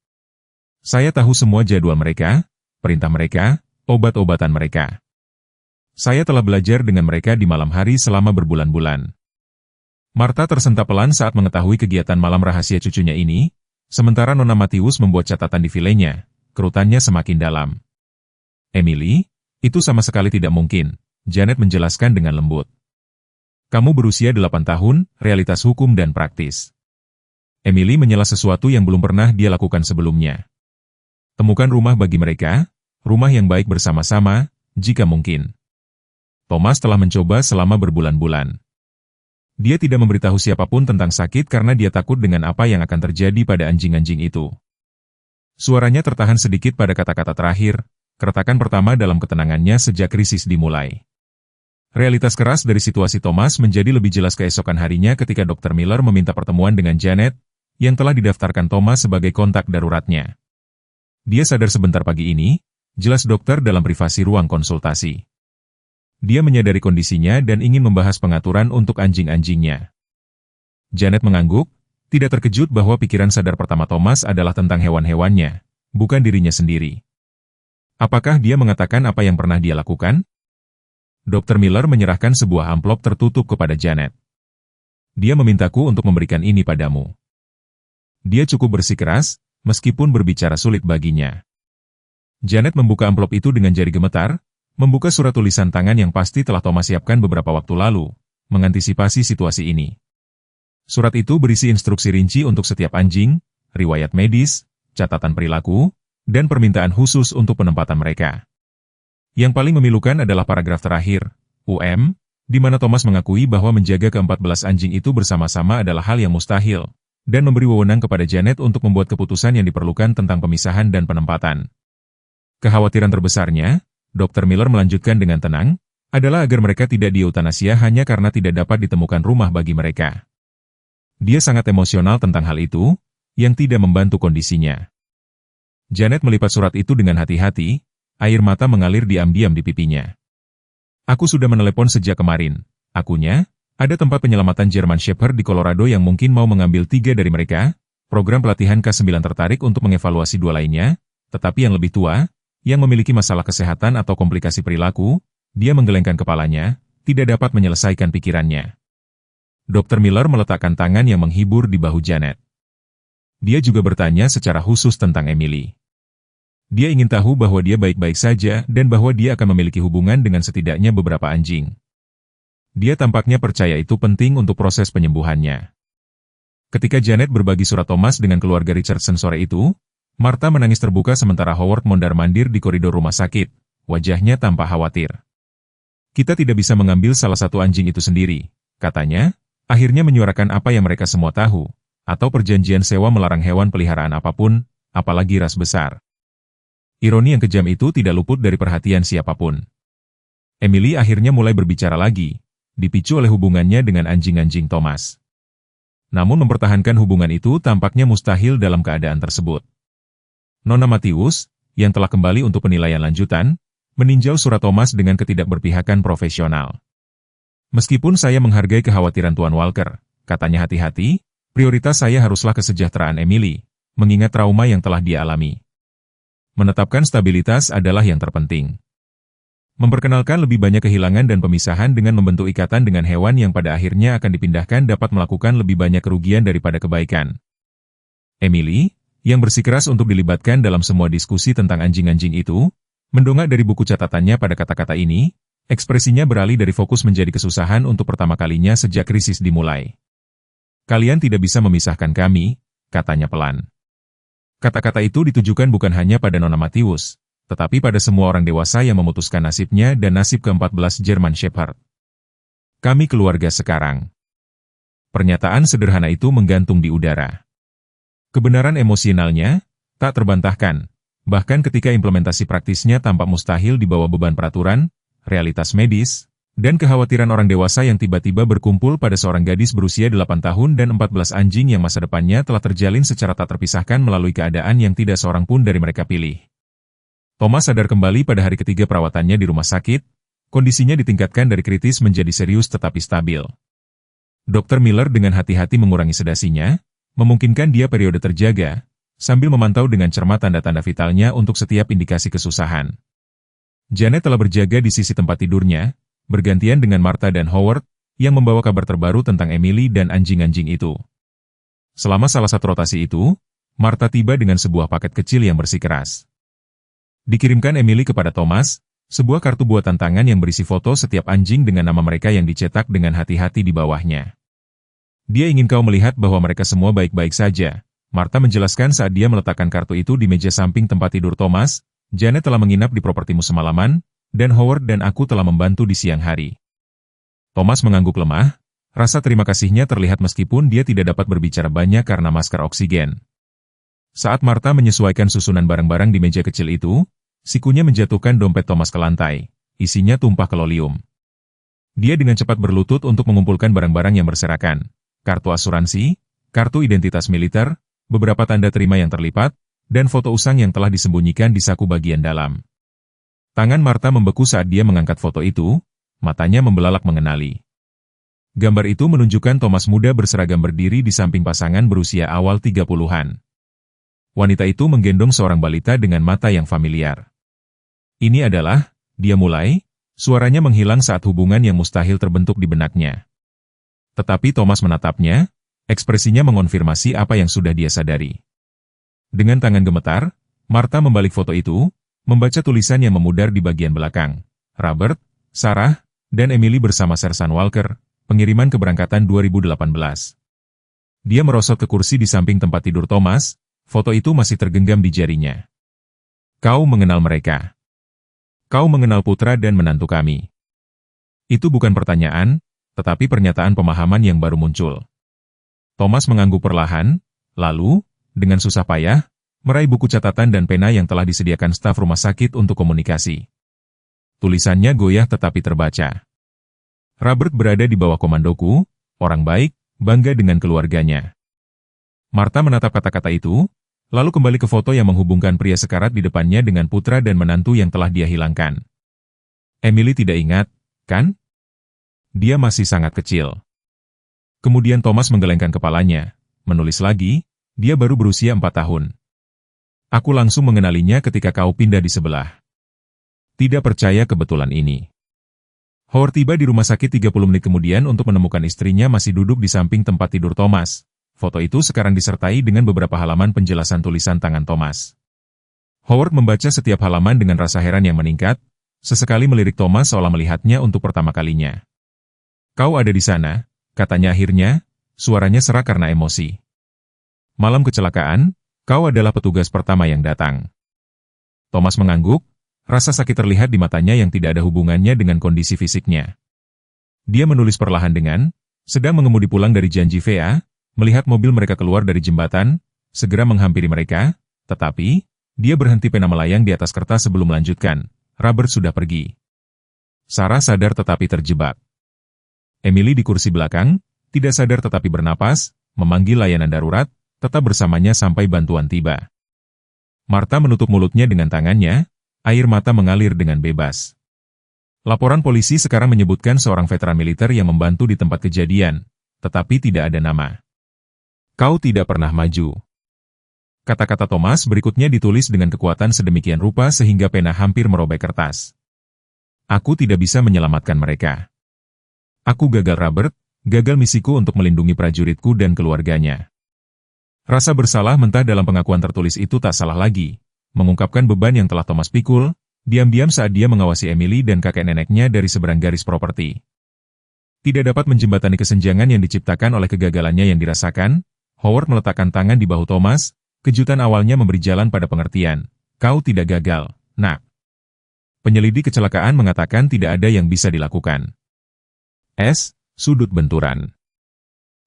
Saya tahu semua jadwal mereka, perintah mereka, obat-obatan mereka. Saya telah belajar dengan mereka di malam hari selama berbulan-bulan. Martha tersentak pelan saat mengetahui kegiatan malam rahasia cucunya ini, Sementara Nona Matius membuat catatan di filenya, kerutannya semakin dalam. Emily, itu sama sekali tidak mungkin, Janet menjelaskan dengan lembut. Kamu berusia 8 tahun, realitas hukum dan praktis. Emily menyela sesuatu yang belum pernah dia lakukan sebelumnya. Temukan rumah bagi mereka, rumah yang baik bersama-sama, jika mungkin. Thomas telah mencoba selama berbulan-bulan. Dia tidak memberitahu siapapun tentang sakit karena dia takut dengan apa yang akan terjadi pada anjing-anjing itu. Suaranya tertahan sedikit pada kata-kata terakhir, keretakan pertama dalam ketenangannya sejak krisis dimulai. Realitas keras dari situasi Thomas menjadi lebih jelas keesokan harinya ketika Dr. Miller meminta pertemuan dengan Janet, yang telah didaftarkan Thomas sebagai kontak daruratnya. Dia sadar sebentar pagi ini, jelas dokter dalam privasi ruang konsultasi. Dia menyadari kondisinya dan ingin membahas pengaturan untuk anjing-anjingnya. Janet mengangguk, tidak terkejut bahwa pikiran sadar pertama Thomas adalah tentang hewan-hewannya, bukan dirinya sendiri. Apakah dia mengatakan apa yang pernah dia lakukan? Dr. Miller menyerahkan sebuah amplop tertutup kepada Janet. Dia memintaku untuk memberikan ini padamu. Dia cukup bersikeras, meskipun berbicara sulit baginya. Janet membuka amplop itu dengan jari gemetar, membuka surat tulisan tangan yang pasti telah Thomas siapkan beberapa waktu lalu, mengantisipasi situasi ini. Surat itu berisi instruksi rinci untuk setiap anjing, riwayat medis, catatan perilaku, dan permintaan khusus untuk penempatan mereka. Yang paling memilukan adalah paragraf terakhir, di mana Thomas mengakui bahwa menjaga ke-14 anjing itu bersama-sama adalah hal yang mustahil, dan memberi wewenang kepada Janet untuk membuat keputusan yang diperlukan tentang pemisahan dan penempatan. Kekhawatiran terbesarnya, Dr. Miller melanjutkan dengan tenang, adalah agar mereka tidak diutanasia hanya karena tidak dapat ditemukan rumah bagi mereka. Dia sangat emosional tentang hal itu, yang tidak membantu kondisinya. Janet melipat surat itu dengan hati-hati, air mata mengalir diam-diam di pipinya. Aku sudah menelepon sejak kemarin, akunya, ada tempat penyelamatan German Shepherd di Colorado yang mungkin mau mengambil 3 dari mereka, program pelatihan K9 tertarik untuk mengevaluasi 2 lainnya, tetapi yang lebih tua, yang memiliki masalah kesehatan atau komplikasi perilaku, dia menggelengkan kepalanya, tidak dapat menyelesaikan pikirannya. Dr. Miller meletakkan tangan yang menghibur di bahu Janet. Dia juga bertanya secara khusus tentang Emily. Dia ingin tahu bahwa dia baik-baik saja dan bahwa dia akan memiliki hubungan dengan setidaknya beberapa anjing. Dia tampaknya percaya itu penting untuk proses penyembuhannya. Ketika Janet berbagi surat Thomas dengan keluarga Richardson sore itu, Martha menangis terbuka sementara Howard mondar-mandir di koridor rumah sakit, wajahnya tampak khawatir. Kita tidak bisa mengambil salah satu anjing itu sendiri, katanya, akhirnya menyuarakan apa yang mereka semua tahu, atau perjanjian sewa melarang hewan peliharaan apapun, apalagi ras besar. Ironi yang kejam itu tidak luput dari perhatian siapapun. Emily akhirnya mulai berbicara lagi, dipicu oleh hubungannya dengan anjing-anjing Thomas. Namun mempertahankan hubungan itu tampaknya mustahil dalam keadaan tersebut. Nona Matius, yang telah kembali untuk penilaian lanjutan, meninjau surat Thomas dengan ketidakberpihakan profesional. Meskipun saya menghargai kekhawatiran Tuan Walker, katanya hati-hati, prioritas saya haruslah kesejahteraan Emily, mengingat trauma yang telah dia alami. Menetapkan stabilitas adalah yang terpenting. Memperkenalkan lebih banyak kehilangan dan pemisahan dengan membentuk ikatan dengan hewan yang pada akhirnya akan dipindahkan dapat melakukan lebih banyak kerugian daripada kebaikan. Emily, yang bersikeras untuk dilibatkan dalam semua diskusi tentang anjing-anjing itu, mendongak dari buku catatannya pada kata-kata ini, ekspresinya beralih dari fokus menjadi kesusahan untuk pertama kalinya sejak krisis dimulai. Kalian tidak bisa memisahkan kami, katanya pelan. Kata-kata itu ditujukan bukan hanya pada Nona Matius, tetapi pada semua orang dewasa yang memutuskan nasibnya dan nasib ke-14 German Shepherd. Kami keluarga sekarang. Pernyataan sederhana itu menggantung di udara. Kebenaran emosionalnya tak terbantahkan, bahkan ketika implementasi praktisnya tampak mustahil di bawah beban peraturan, realitas medis, dan kekhawatiran orang dewasa yang tiba-tiba berkumpul pada seorang gadis berusia 8 tahun dan 14 anjing yang masa depannya telah terjalin secara tak terpisahkan melalui keadaan yang tidak seorang pun dari mereka pilih. Thomas sadar kembali pada hari ketiga perawatannya di rumah sakit, kondisinya ditingkatkan dari kritis menjadi serius tetapi stabil. Dr. Miller dengan hati-hati mengurangi sedasinya, memungkinkan dia periode terjaga, sambil memantau dengan cermat tanda-tanda vitalnya untuk setiap indikasi kesusahan. Janet telah berjaga di sisi tempat tidurnya, bergantian dengan Martha dan Howard, yang membawa kabar terbaru tentang Emily dan anjing-anjing itu. Selama salah satu rotasi itu, Martha tiba dengan sebuah paket kecil yang bersikeras. Dikirimkan Emily kepada Thomas, sebuah kartu buatan tangan yang berisi foto setiap anjing dengan nama mereka yang dicetak dengan hati-hati di bawahnya. Dia ingin kau melihat bahwa mereka semua baik-baik saja. Martha menjelaskan saat dia meletakkan kartu itu di meja samping tempat tidur Thomas. Janet telah menginap di propertimu semalaman, dan Howard dan aku telah membantu di siang hari. Thomas mengangguk lemah, rasa terima kasihnya terlihat meskipun dia tidak dapat berbicara banyak karena masker oksigen. Saat Martha menyesuaikan susunan barang-barang di meja kecil itu, sikunya menjatuhkan dompet Thomas ke lantai, isinya tumpah ke lolium. Dia dengan cepat berlutut untuk mengumpulkan barang-barang yang berserakan, kartu asuransi, kartu identitas militer, beberapa tanda terima yang terlipat, dan foto usang yang telah disembunyikan di saku bagian dalam. Tangan Martha membeku saat dia mengangkat foto itu, matanya membelalak mengenali. Gambar itu menunjukkan Thomas muda berseragam berdiri di samping pasangan berusia awal 30-an. Wanita itu menggendong seorang balita dengan mata yang familiar. Ini adalah, dia mulai, suaranya menghilang saat hubungan yang mustahil terbentuk di benaknya. Tetapi Thomas menatapnya, ekspresinya mengonfirmasi apa yang sudah dia sadari. Dengan tangan gemetar, Martha membalik foto itu, membaca tulisan yang memudar di bagian belakang. Robert, Sarah, dan Emily bersama Sersan Walker, pengiriman keberangkatan 2018. Dia merosot ke kursi di samping tempat tidur Thomas, foto itu masih tergenggam di jarinya. Kau mengenal mereka. Kau mengenal putra dan menantu kami. Itu bukan pertanyaan, tetapi pernyataan pemahaman yang baru muncul. Thomas mengangguk perlahan, lalu, dengan susah payah, meraih buku catatan dan pena yang telah disediakan staf rumah sakit untuk komunikasi. Tulisannya goyah tetapi terbaca. Robert berada di bawah komandoku, orang baik, bangga dengan keluarganya. Martha menatap kata-kata itu, lalu kembali ke foto yang menghubungkan pria sekarat di depannya dengan putra dan menantu yang telah dia hilangkan. Emily tidak ingat, kan? Dia masih sangat kecil. Kemudian Thomas menggelengkan kepalanya, menulis lagi, dia baru berusia 4 tahun. Aku langsung mengenalinya ketika kau pindah di sebelah. Tidak percaya kebetulan ini. Howard tiba di rumah sakit 30 menit kemudian untuk menemukan istrinya masih duduk di samping tempat tidur Thomas. Foto itu sekarang disertai dengan beberapa halaman penjelasan tulisan tangan Thomas. Howard membaca setiap halaman dengan rasa heran yang meningkat, sesekali melirik Thomas seolah melihatnya untuk pertama kalinya. Kau ada di sana, katanya akhirnya, suaranya serak karena emosi. Malam kecelakaan, kau adalah petugas pertama yang datang. Thomas mengangguk, rasa sakit terlihat di matanya yang tidak ada hubungannya dengan kondisi fisiknya. Dia menulis perlahan dengan, sedang mengemudi pulang dari janji VA, melihat mobil mereka keluar dari jembatan, segera menghampiri mereka, tetapi, dia berhenti pena melayang di atas kertas sebelum melanjutkan. Robert sudah pergi. Sarah sadar tetapi terjebak. Emily di kursi belakang, tidak sadar tetapi bernapas, memanggil layanan darurat, tetap bersamanya sampai bantuan tiba. Martha menutup mulutnya dengan tangannya, air mata mengalir dengan bebas. Laporan polisi sekarang menyebutkan seorang veteran militer yang membantu di tempat kejadian, tetapi tidak ada nama. Kau tidak pernah maju. Kata-kata Thomas berikutnya ditulis dengan kekuatan sedemikian rupa sehingga pena hampir merobek kertas. Aku tidak bisa menyelamatkan mereka. Aku gagal Robert, gagal misiku untuk melindungi prajuritku dan keluarganya. Rasa bersalah mentah dalam pengakuan tertulis itu tak salah lagi, mengungkapkan beban yang telah Thomas pikul, diam-diam saat dia mengawasi Emily dan kakek neneknya dari seberang garis properti. Tidak dapat menjembatani kesenjangan yang diciptakan oleh kegagalannya yang dirasakan, Howard meletakkan tangan di bahu Thomas, kejutan awalnya memberi jalan pada pengertian. Kau tidak gagal, nak. Penyelidik kecelakaan mengatakan tidak ada yang bisa dilakukan. Sudut benturan.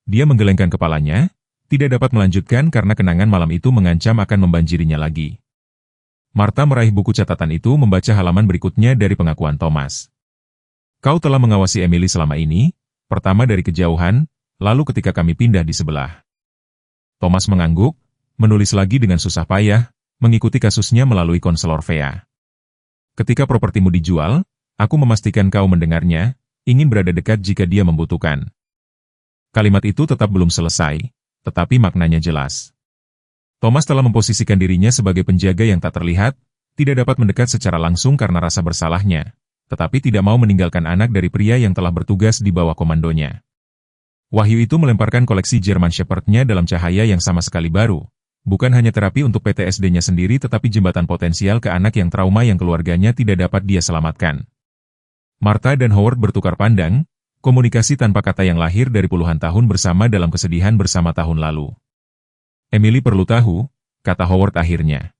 Dia menggelengkan kepalanya, tidak dapat melanjutkan karena kenangan malam itu mengancam akan membanjirinya lagi. Martha meraih buku catatan itu membaca halaman berikutnya dari pengakuan Thomas. Kau telah mengawasi Emily selama ini, pertama dari kejauhan, lalu ketika kami pindah di sebelah. Thomas mengangguk, menulis lagi dengan susah payah, mengikuti kasusnya melalui konselor VA. Ketika propertimu dijual, aku memastikan kau mendengarnya, ingin berada dekat jika dia membutuhkan. Kalimat itu tetap belum selesai, tetapi maknanya jelas. Thomas telah memposisikan dirinya sebagai penjaga yang tak terlihat, tidak dapat mendekat secara langsung karena rasa bersalahnya, tetapi tidak mau meninggalkan anak dari pria yang telah bertugas di bawah komandonya. Wahyu itu melemparkan koleksi German Shepherd-nya dalam cahaya yang sama sekali baru, Bukan hanya terapi untuk PTSD-nya sendiri tetapi jembatan potensial ke anak yang trauma yang keluarganya tidak dapat dia selamatkan. Martha dan Howard bertukar pandang, komunikasi tanpa kata yang lahir dari puluhan tahun bersama dalam kesedihan bersama tahun lalu. Emily perlu tahu, kata Howard akhirnya.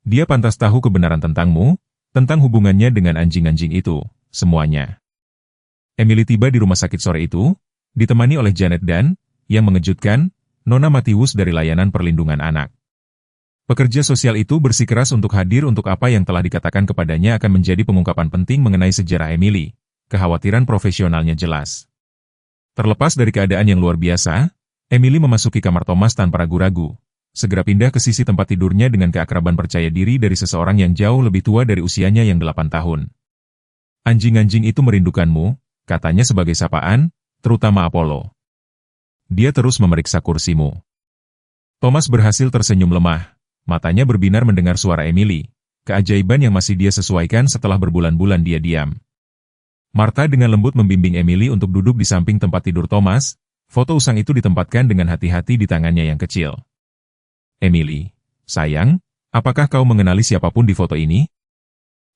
Dia pantas tahu kebenaran tentangmu, tentang hubungannya dengan anjing-anjing itu, semuanya. Emily tiba di rumah sakit sore itu, ditemani oleh Janet dan, yang mengejutkan, Nona Matthews dari Layanan Perlindungan Anak. Pekerja sosial itu bersikeras untuk hadir untuk apa yang telah dikatakan kepadanya akan menjadi pengungkapan penting mengenai sejarah Emily. Kekhawatiran profesionalnya jelas. Terlepas dari keadaan yang luar biasa, Emily memasuki kamar Thomas tanpa ragu-ragu. Segera pindah ke sisi tempat tidurnya dengan keakraban percaya diri dari seseorang yang jauh lebih tua dari usianya yang 8 tahun. Anjing-anjing itu merindukanmu, katanya sebagai sapaan, terutama Apollo. Dia terus memeriksa kursimu. Thomas berhasil tersenyum lemah, matanya berbinar mendengar suara Emily, keajaiban yang masih dia sesuaikan setelah berbulan-bulan dia diam. Martha dengan lembut membimbing Emily untuk duduk di samping tempat tidur Thomas, foto usang itu ditempatkan dengan hati-hati di tangannya yang kecil. Emily, sayang, apakah kau mengenali siapapun di foto ini?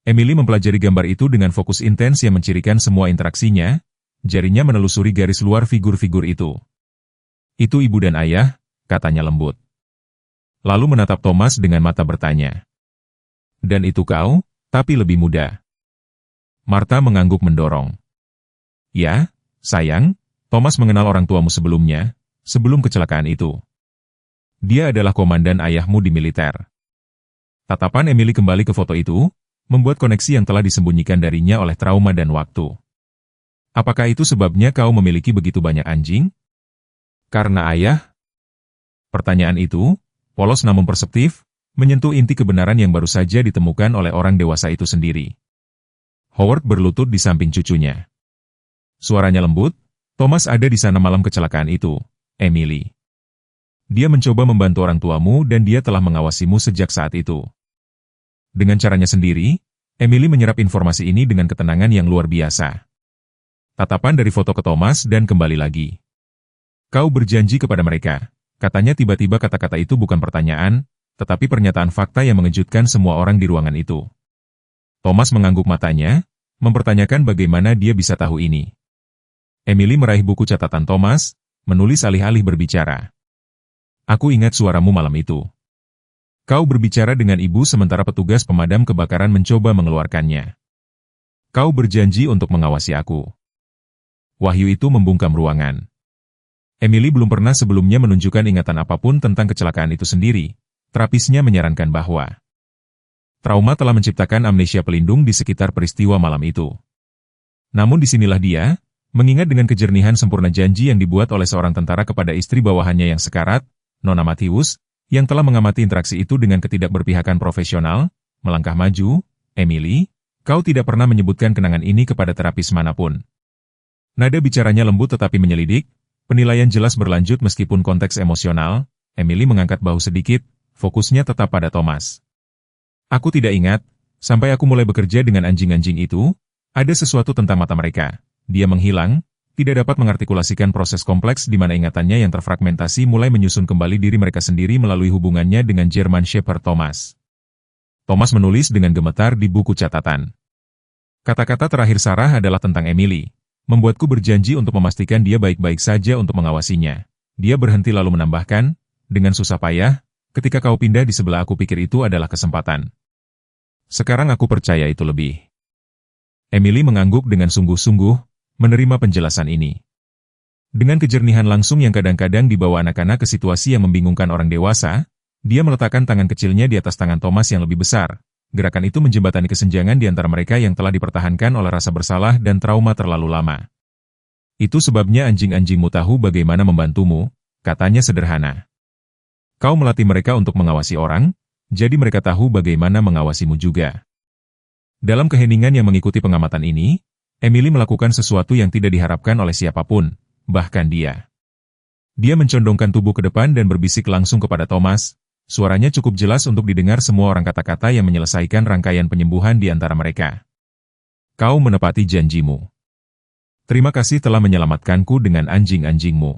Emily mempelajari gambar itu dengan fokus intens yang mencirikan semua interaksinya, jarinya menelusuri garis luar figur-figur itu. Itu ibu dan ayah, katanya lembut. Lalu menatap Thomas dengan mata bertanya. Dan itu kau, tapi lebih muda. Martha mengangguk mendorong. Ya, sayang, Thomas mengenal orang tuamu sebelumnya, sebelum kecelakaan itu. Dia adalah komandan ayahmu di militer. Tatapan Emily kembali ke foto itu, membuat koneksi yang telah disembunyikan darinya oleh trauma dan waktu. Apakah itu sebabnya kau memiliki begitu banyak anjing? Karena ayah? Pertanyaan itu, polos namun perseptif, menyentuh inti kebenaran yang baru saja ditemukan oleh orang dewasa itu sendiri. Howard berlutut di samping cucunya. Suaranya lembut, Thomas ada di sana malam kecelakaan itu, Emily. Dia mencoba membantu orang tuamu dan dia telah mengawasimu sejak saat itu. Dengan caranya sendiri, Emily menyerap informasi ini dengan ketenangan yang luar biasa. Tatapan dari foto ke Thomas dan kembali lagi. Kau berjanji kepada mereka, katanya tiba-tiba kata-kata itu bukan pertanyaan, tetapi pernyataan fakta yang mengejutkan semua orang di ruangan itu. Thomas mengangguk matanya, mempertanyakan bagaimana dia bisa tahu ini. Emily meraih buku catatan Thomas, menulis alih-alih berbicara. Aku ingat suaramu malam itu. Kau berbicara dengan ibu sementara petugas pemadam kebakaran mencoba mengeluarkannya. Kau berjanji untuk mengawasi aku. Wahyu itu membungkam ruangan. Emily belum pernah sebelumnya menunjukkan ingatan apapun tentang kecelakaan itu sendiri. Terapisnya menyarankan bahwa trauma telah menciptakan amnesia pelindung di sekitar peristiwa malam itu. Namun disinilah dia, mengingat dengan kejernihan sempurna janji yang dibuat oleh seorang tentara kepada istri bawahannya yang sekarat, Nona Matthews, yang telah mengamati interaksi itu dengan ketidakberpihakan profesional, melangkah maju. Emily, kau tidak pernah menyebutkan kenangan ini kepada terapis manapun. Nada bicaranya lembut tetapi menyelidik. Penilaian jelas berlanjut meskipun konteks emosional. Emily mengangkat bahu sedikit, fokusnya tetap pada Thomas. Aku tidak ingat, sampai aku mulai bekerja dengan anjing-anjing itu, ada sesuatu tentang mata mereka. Dia menghilang, tidak dapat mengartikulasikan proses kompleks di mana ingatannya yang terfragmentasi mulai menyusun kembali diri mereka sendiri melalui hubungannya dengan German Shepherd Thomas. Thomas menulis dengan gemetar di buku catatan. Kata-kata terakhir Sarah adalah tentang Emily. Membuatku berjanji untuk memastikan dia baik-baik saja untuk mengawasinya. Dia berhenti lalu menambahkan, dengan susah payah, ketika kau pindah di sebelah aku pikir itu adalah kesempatan. Sekarang aku percaya itu lebih. Emily mengangguk dengan sungguh-sungguh, menerima penjelasan ini. Dengan kejernihan langsung yang kadang-kadang dibawa anak-anak ke situasi yang membingungkan orang dewasa, dia meletakkan tangan kecilnya di atas tangan Thomas yang lebih besar. Gerakan itu menjembatani kesenjangan di antara mereka yang telah dipertahankan oleh rasa bersalah dan trauma terlalu lama. Itu sebabnya anjing-anjingmu tahu bagaimana membantumu, katanya sederhana. Kau melatih mereka untuk mengawasi orang, jadi mereka tahu bagaimana mengawasimu juga. Dalam keheningan yang mengikuti pengamatan ini, Emily melakukan sesuatu yang tidak diharapkan oleh siapapun, bahkan dia. Dia mencondongkan tubuh ke depan dan berbisik langsung kepada Thomas. Suaranya cukup jelas untuk didengar semua orang kata-kata yang menyelesaikan rangkaian penyembuhan di antara mereka. Kau menepati janjimu. Terima kasih telah menyelamatkanku dengan anjing-anjingmu.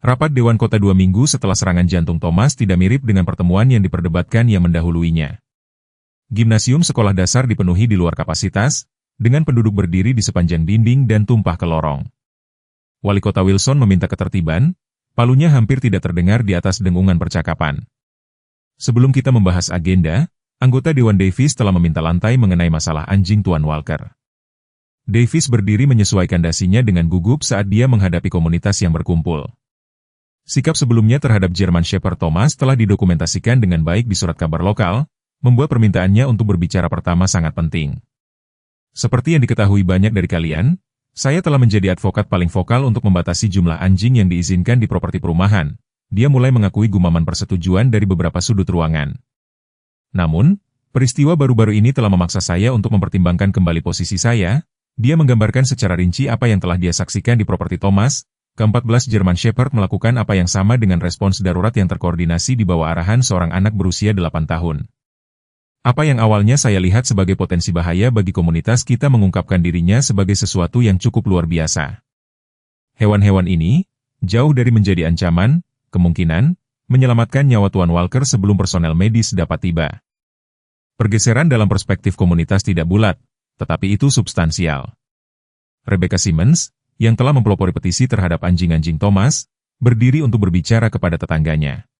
Rapat Dewan Kota 2 minggu setelah serangan jantung Thomas tidak mirip dengan pertemuan yang diperdebatkan yang mendahuluinya. Gimnasium sekolah dasar dipenuhi di luar kapasitas, dengan penduduk berdiri di sepanjang dinding dan tumpah ke lorong. Wali Kota Wilson meminta ketertiban, palunya hampir tidak terdengar di atas dengungan percakapan. Sebelum kita membahas agenda, anggota Dewan Davis telah meminta lantai mengenai masalah anjing Tuan Walker. Davis berdiri menyesuaikan dasinya dengan gugup saat dia menghadapi komunitas yang berkumpul. Sikap sebelumnya terhadap German Shepherd Thomas telah didokumentasikan dengan baik di surat kabar lokal, membuat permintaannya untuk berbicara pertama sangat penting. Seperti yang diketahui banyak dari kalian, saya telah menjadi advokat paling vokal untuk membatasi jumlah anjing yang diizinkan di properti perumahan. Dia mulai mengakui gumaman persetujuan dari beberapa sudut ruangan. Namun, peristiwa baru-baru ini telah memaksa saya untuk mempertimbangkan kembali posisi saya. Dia menggambarkan secara rinci apa yang telah dia saksikan di properti Thomas. Ke-14 German Shepherd melakukan apa yang sama dengan respons darurat yang terkoordinasi di bawah arahan seorang anak berusia 8 tahun. Apa yang awalnya saya lihat sebagai potensi bahaya bagi komunitas kita mengungkapkan dirinya sebagai sesuatu yang cukup luar biasa. Hewan-hewan ini, jauh dari menjadi ancaman, kemungkinan, menyelamatkan nyawa Tuan Walker sebelum personel medis dapat tiba. Pergeseran dalam perspektif komunitas tidak bulat, tetapi itu substansial. Rebecca Simmons, yang telah mempelopori petisi terhadap anjing-anjing Thomas, berdiri untuk berbicara kepada tetangganya.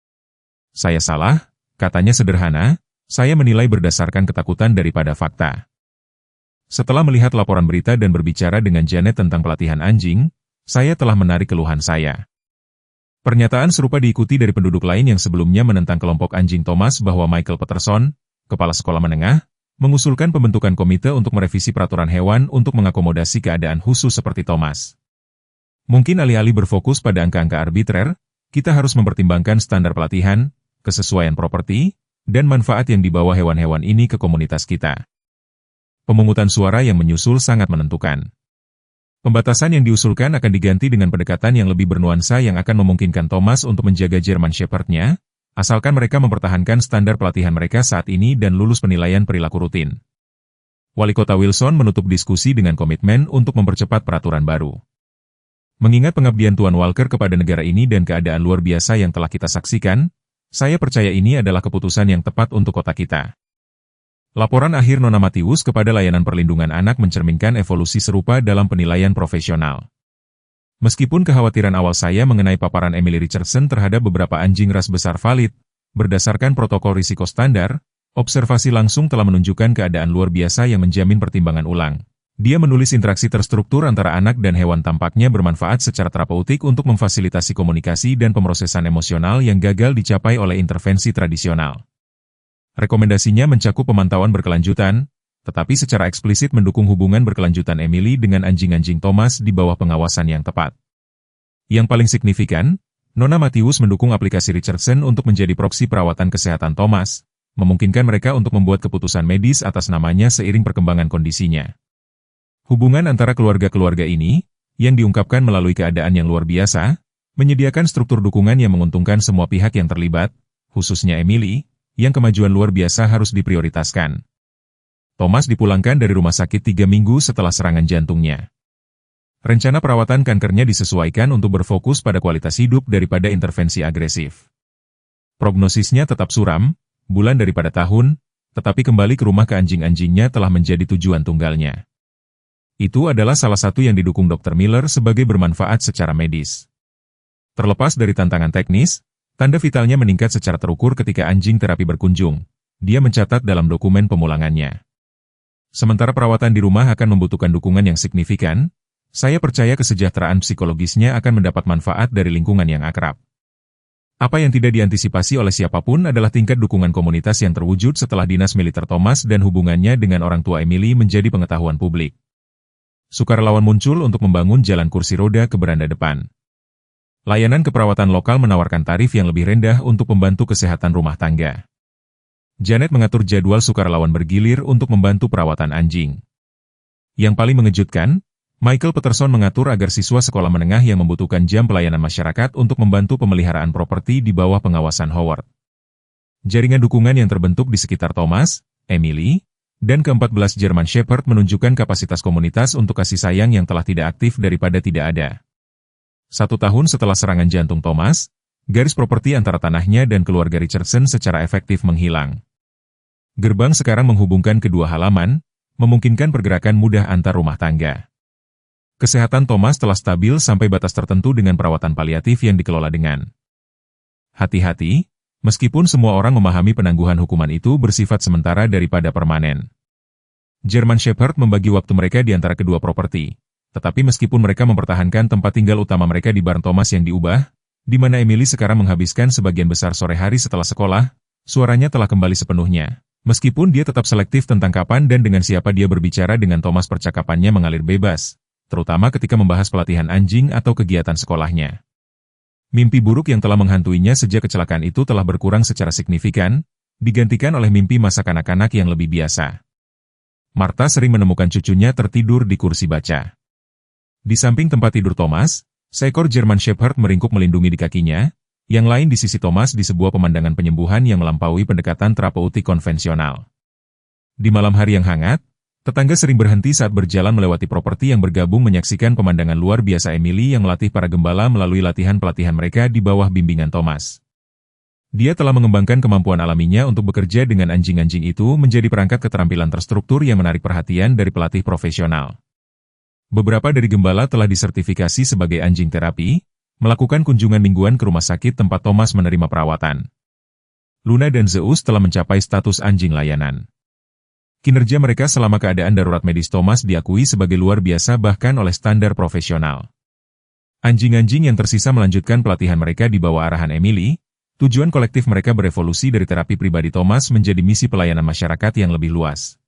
Saya salah, katanya sederhana, saya menilai berdasarkan ketakutan daripada fakta. Setelah melihat laporan berita dan berbicara dengan Janet tentang pelatihan anjing, saya telah menarik keluhan saya. Pernyataan serupa diikuti dari penduduk lain yang sebelumnya menentang kelompok anjing Thomas bahwa Michael Peterson, kepala sekolah menengah, mengusulkan pembentukan komite untuk merevisi peraturan hewan untuk mengakomodasi keadaan khusus seperti Thomas. Mungkin alih-alih berfokus pada angka-angka arbitrer, kita harus mempertimbangkan standar pelatihan, kesesuaian properti, dan manfaat yang dibawa hewan-hewan ini ke komunitas kita. Pemungutan suara yang menyusul sangat menentukan. Pembatasan yang diusulkan akan diganti dengan pendekatan yang lebih bernuansa yang akan memungkinkan Thomas untuk menjaga German Shepherd-nya, asalkan mereka mempertahankan standar pelatihan mereka saat ini dan lulus penilaian perilaku rutin. Wali Kota Wilson menutup diskusi dengan komitmen untuk mempercepat peraturan baru. Mengingat pengabdian Tuan Walker kepada negara ini dan keadaan luar biasa yang telah kita saksikan, saya percaya ini adalah keputusan yang tepat untuk kota kita. Laporan akhir Nona Matius kepada Layanan Perlindungan Anak mencerminkan evolusi serupa dalam penilaian profesional. Meskipun kekhawatiran awal saya mengenai paparan Emily Richardson terhadap beberapa anjing ras besar valid, berdasarkan protokol risiko standar, observasi langsung telah menunjukkan keadaan luar biasa yang menjamin pertimbangan ulang. Dia menulis interaksi terstruktur antara anak dan hewan tampaknya bermanfaat secara terapeutik untuk memfasilitasi komunikasi dan pemrosesan emosional yang gagal dicapai oleh intervensi tradisional. Rekomendasinya mencakup pemantauan berkelanjutan, tetapi secara eksplisit mendukung hubungan berkelanjutan Emily dengan anjing-anjing Thomas di bawah pengawasan yang tepat. Yang paling signifikan, Nona Matius mendukung aplikasi Richardson untuk menjadi proksi perawatan kesehatan Thomas, memungkinkan mereka untuk membuat keputusan medis atas namanya seiring perkembangan kondisinya. Hubungan antara keluarga-keluarga ini, yang diungkapkan melalui keadaan yang luar biasa, menyediakan struktur dukungan yang menguntungkan semua pihak yang terlibat, khususnya Emily, yang kemajuan luar biasa harus diprioritaskan. Thomas dipulangkan dari rumah sakit 3 minggu setelah serangan jantungnya. Rencana perawatan kankernya disesuaikan untuk berfokus pada kualitas hidup daripada intervensi agresif. Prognosisnya tetap suram, bulan daripada tahun, tetapi kembali ke rumah ke anjing-anjingnya telah menjadi tujuan tunggalnya. Itu adalah salah satu yang didukung Dr. Miller sebagai bermanfaat secara medis. Terlepas dari tantangan teknis, tanda vitalnya meningkat secara terukur ketika anjing terapi berkunjung. Dia mencatat dalam dokumen pemulangannya. Sementara perawatan di rumah akan membutuhkan dukungan yang signifikan, saya percaya kesejahteraan psikologisnya akan mendapat manfaat dari lingkungan yang akrab. Apa yang tidak diantisipasi oleh siapapun adalah tingkat dukungan komunitas yang terwujud setelah dinas militer Thomas dan hubungannya dengan orang tua Emily menjadi pengetahuan publik. Sukarelawan muncul untuk membangun jalan kursi roda ke beranda depan. Layanan keperawatan lokal menawarkan tarif yang lebih rendah untuk membantu kesehatan rumah tangga. Janet mengatur jadwal sukarelawan bergilir untuk membantu perawatan anjing. Yang paling mengejutkan, Michael Peterson mengatur agar siswa sekolah menengah yang membutuhkan jam pelayanan masyarakat untuk membantu pemeliharaan properti di bawah pengawasan Howard. Jaringan dukungan yang terbentuk di sekitar Thomas, Emily, dan ke-14 German Shepherd menunjukkan kapasitas komunitas untuk kasih sayang yang telah tidak aktif daripada tidak ada. 1 tahun setelah serangan jantung Thomas, garis properti antara tanahnya dan keluarga Richardson secara efektif menghilang. Gerbang sekarang menghubungkan kedua halaman, memungkinkan pergerakan mudah antar rumah tangga. Kesehatan Thomas telah stabil sampai batas tertentu dengan perawatan paliatif yang dikelola dengan hati-hati, meskipun semua orang memahami penangguhan hukuman itu bersifat sementara daripada permanen. German Shepherd membagi waktu mereka di antara kedua properti, tetapi meskipun mereka mempertahankan tempat tinggal utama mereka di barn Thomas yang diubah, di mana Emily sekarang menghabiskan sebagian besar sore hari setelah sekolah, suaranya telah kembali sepenuhnya. Meskipun dia tetap selektif tentang kapan dan dengan siapa dia berbicara dengan Thomas, percakapannya mengalir bebas, terutama ketika membahas pelatihan anjing atau kegiatan sekolahnya. Mimpi buruk yang telah menghantuinya sejak kecelakaan itu telah berkurang secara signifikan, digantikan oleh mimpi masa kanak-kanak yang lebih biasa. Martha sering menemukan cucunya tertidur di kursi baca. Di samping tempat tidur Thomas, seekor German Shepherd meringkuk melindungi di kakinya, yang lain di sisi Thomas di sebuah pemandangan penyembuhan yang melampaui pendekatan terapeutik konvensional. Di malam hari yang hangat, tetangga sering berhenti saat berjalan melewati properti yang bergabung menyaksikan pemandangan luar biasa Emily yang melatih para gembala melalui latihan-pelatihan mereka di bawah bimbingan Thomas. Dia telah mengembangkan kemampuan alaminya untuk bekerja dengan anjing-anjing itu menjadi perangkat keterampilan terstruktur yang menarik perhatian dari pelatih profesional. Beberapa dari gembala telah disertifikasi sebagai anjing terapi, melakukan kunjungan mingguan ke rumah sakit tempat Thomas menerima perawatan. Luna dan Zeus telah mencapai status anjing layanan. Kinerja mereka selama keadaan darurat medis Thomas diakui sebagai luar biasa bahkan oleh standar profesional. Anjing-anjing yang tersisa melanjutkan pelatihan mereka di bawah arahan Emily. Tujuan kolektif mereka berevolusi dari terapi pribadi Thomas menjadi misi pelayanan masyarakat yang lebih luas.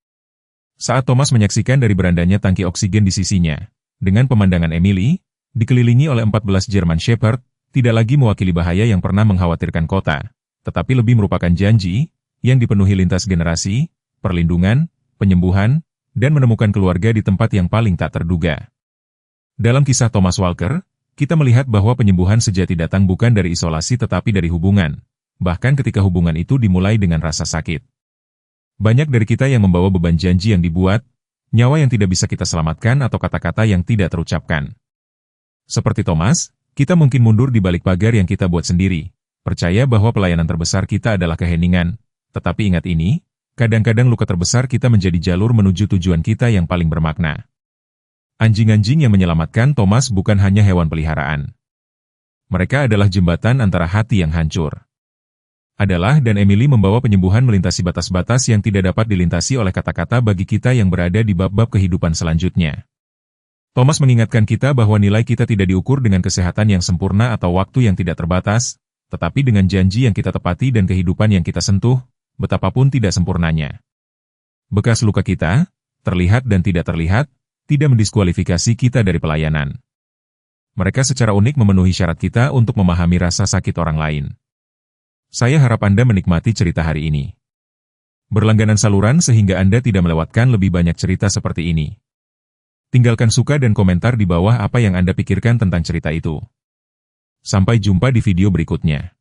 Saat Thomas menyaksikan dari berandanya tangki oksigen di sisinya, dengan pemandangan Emily, dikelilingi oleh 14 German Shepherd, tidak lagi mewakili bahaya yang pernah mengkhawatirkan kota, tetapi lebih merupakan janji, yang dipenuhi lintas generasi, perlindungan, penyembuhan, dan menemukan keluarga di tempat yang paling tak terduga. Dalam kisah Thomas Walker, kita melihat bahwa penyembuhan sejati datang bukan dari isolasi tetapi dari hubungan, bahkan ketika hubungan itu dimulai dengan rasa sakit. Banyak dari kita yang membawa beban janji yang dibuat, nyawa yang tidak bisa kita selamatkan atau kata-kata yang tidak terucapkan. Seperti Thomas, kita mungkin mundur di balik pagar yang kita buat sendiri, percaya bahwa pelayanan terbesar kita adalah keheningan, tetapi ingat ini, kadang-kadang luka terbesar kita menjadi jalur menuju tujuan kita yang paling bermakna. Anjing-anjing yang menyelamatkan Thomas bukan hanya hewan peliharaan. Mereka adalah jembatan antara hati yang hancur. Adalah dan Emily membawa penyembuhan melintasi batas-batas yang tidak dapat dilintasi oleh kata-kata bagi kita yang berada di bab-bab kehidupan selanjutnya. Thomas mengingatkan kita bahwa nilai kita tidak diukur dengan kesehatan yang sempurna atau waktu yang tidak terbatas, tetapi dengan janji yang kita tepati dan kehidupan yang kita sentuh, betapapun tidak sempurnanya. Bekas luka kita, terlihat dan tidak terlihat, tidak mendiskualifikasi kita dari pelayanan. Mereka secara unik memenuhi syarat kita untuk memahami rasa sakit orang lain. Saya harap Anda menikmati cerita hari ini. Berlangganan saluran sehingga Anda tidak melewatkan lebih banyak cerita seperti ini. Tinggalkan suka dan komentar di bawah apa yang Anda pikirkan tentang cerita itu. Sampai jumpa di video berikutnya.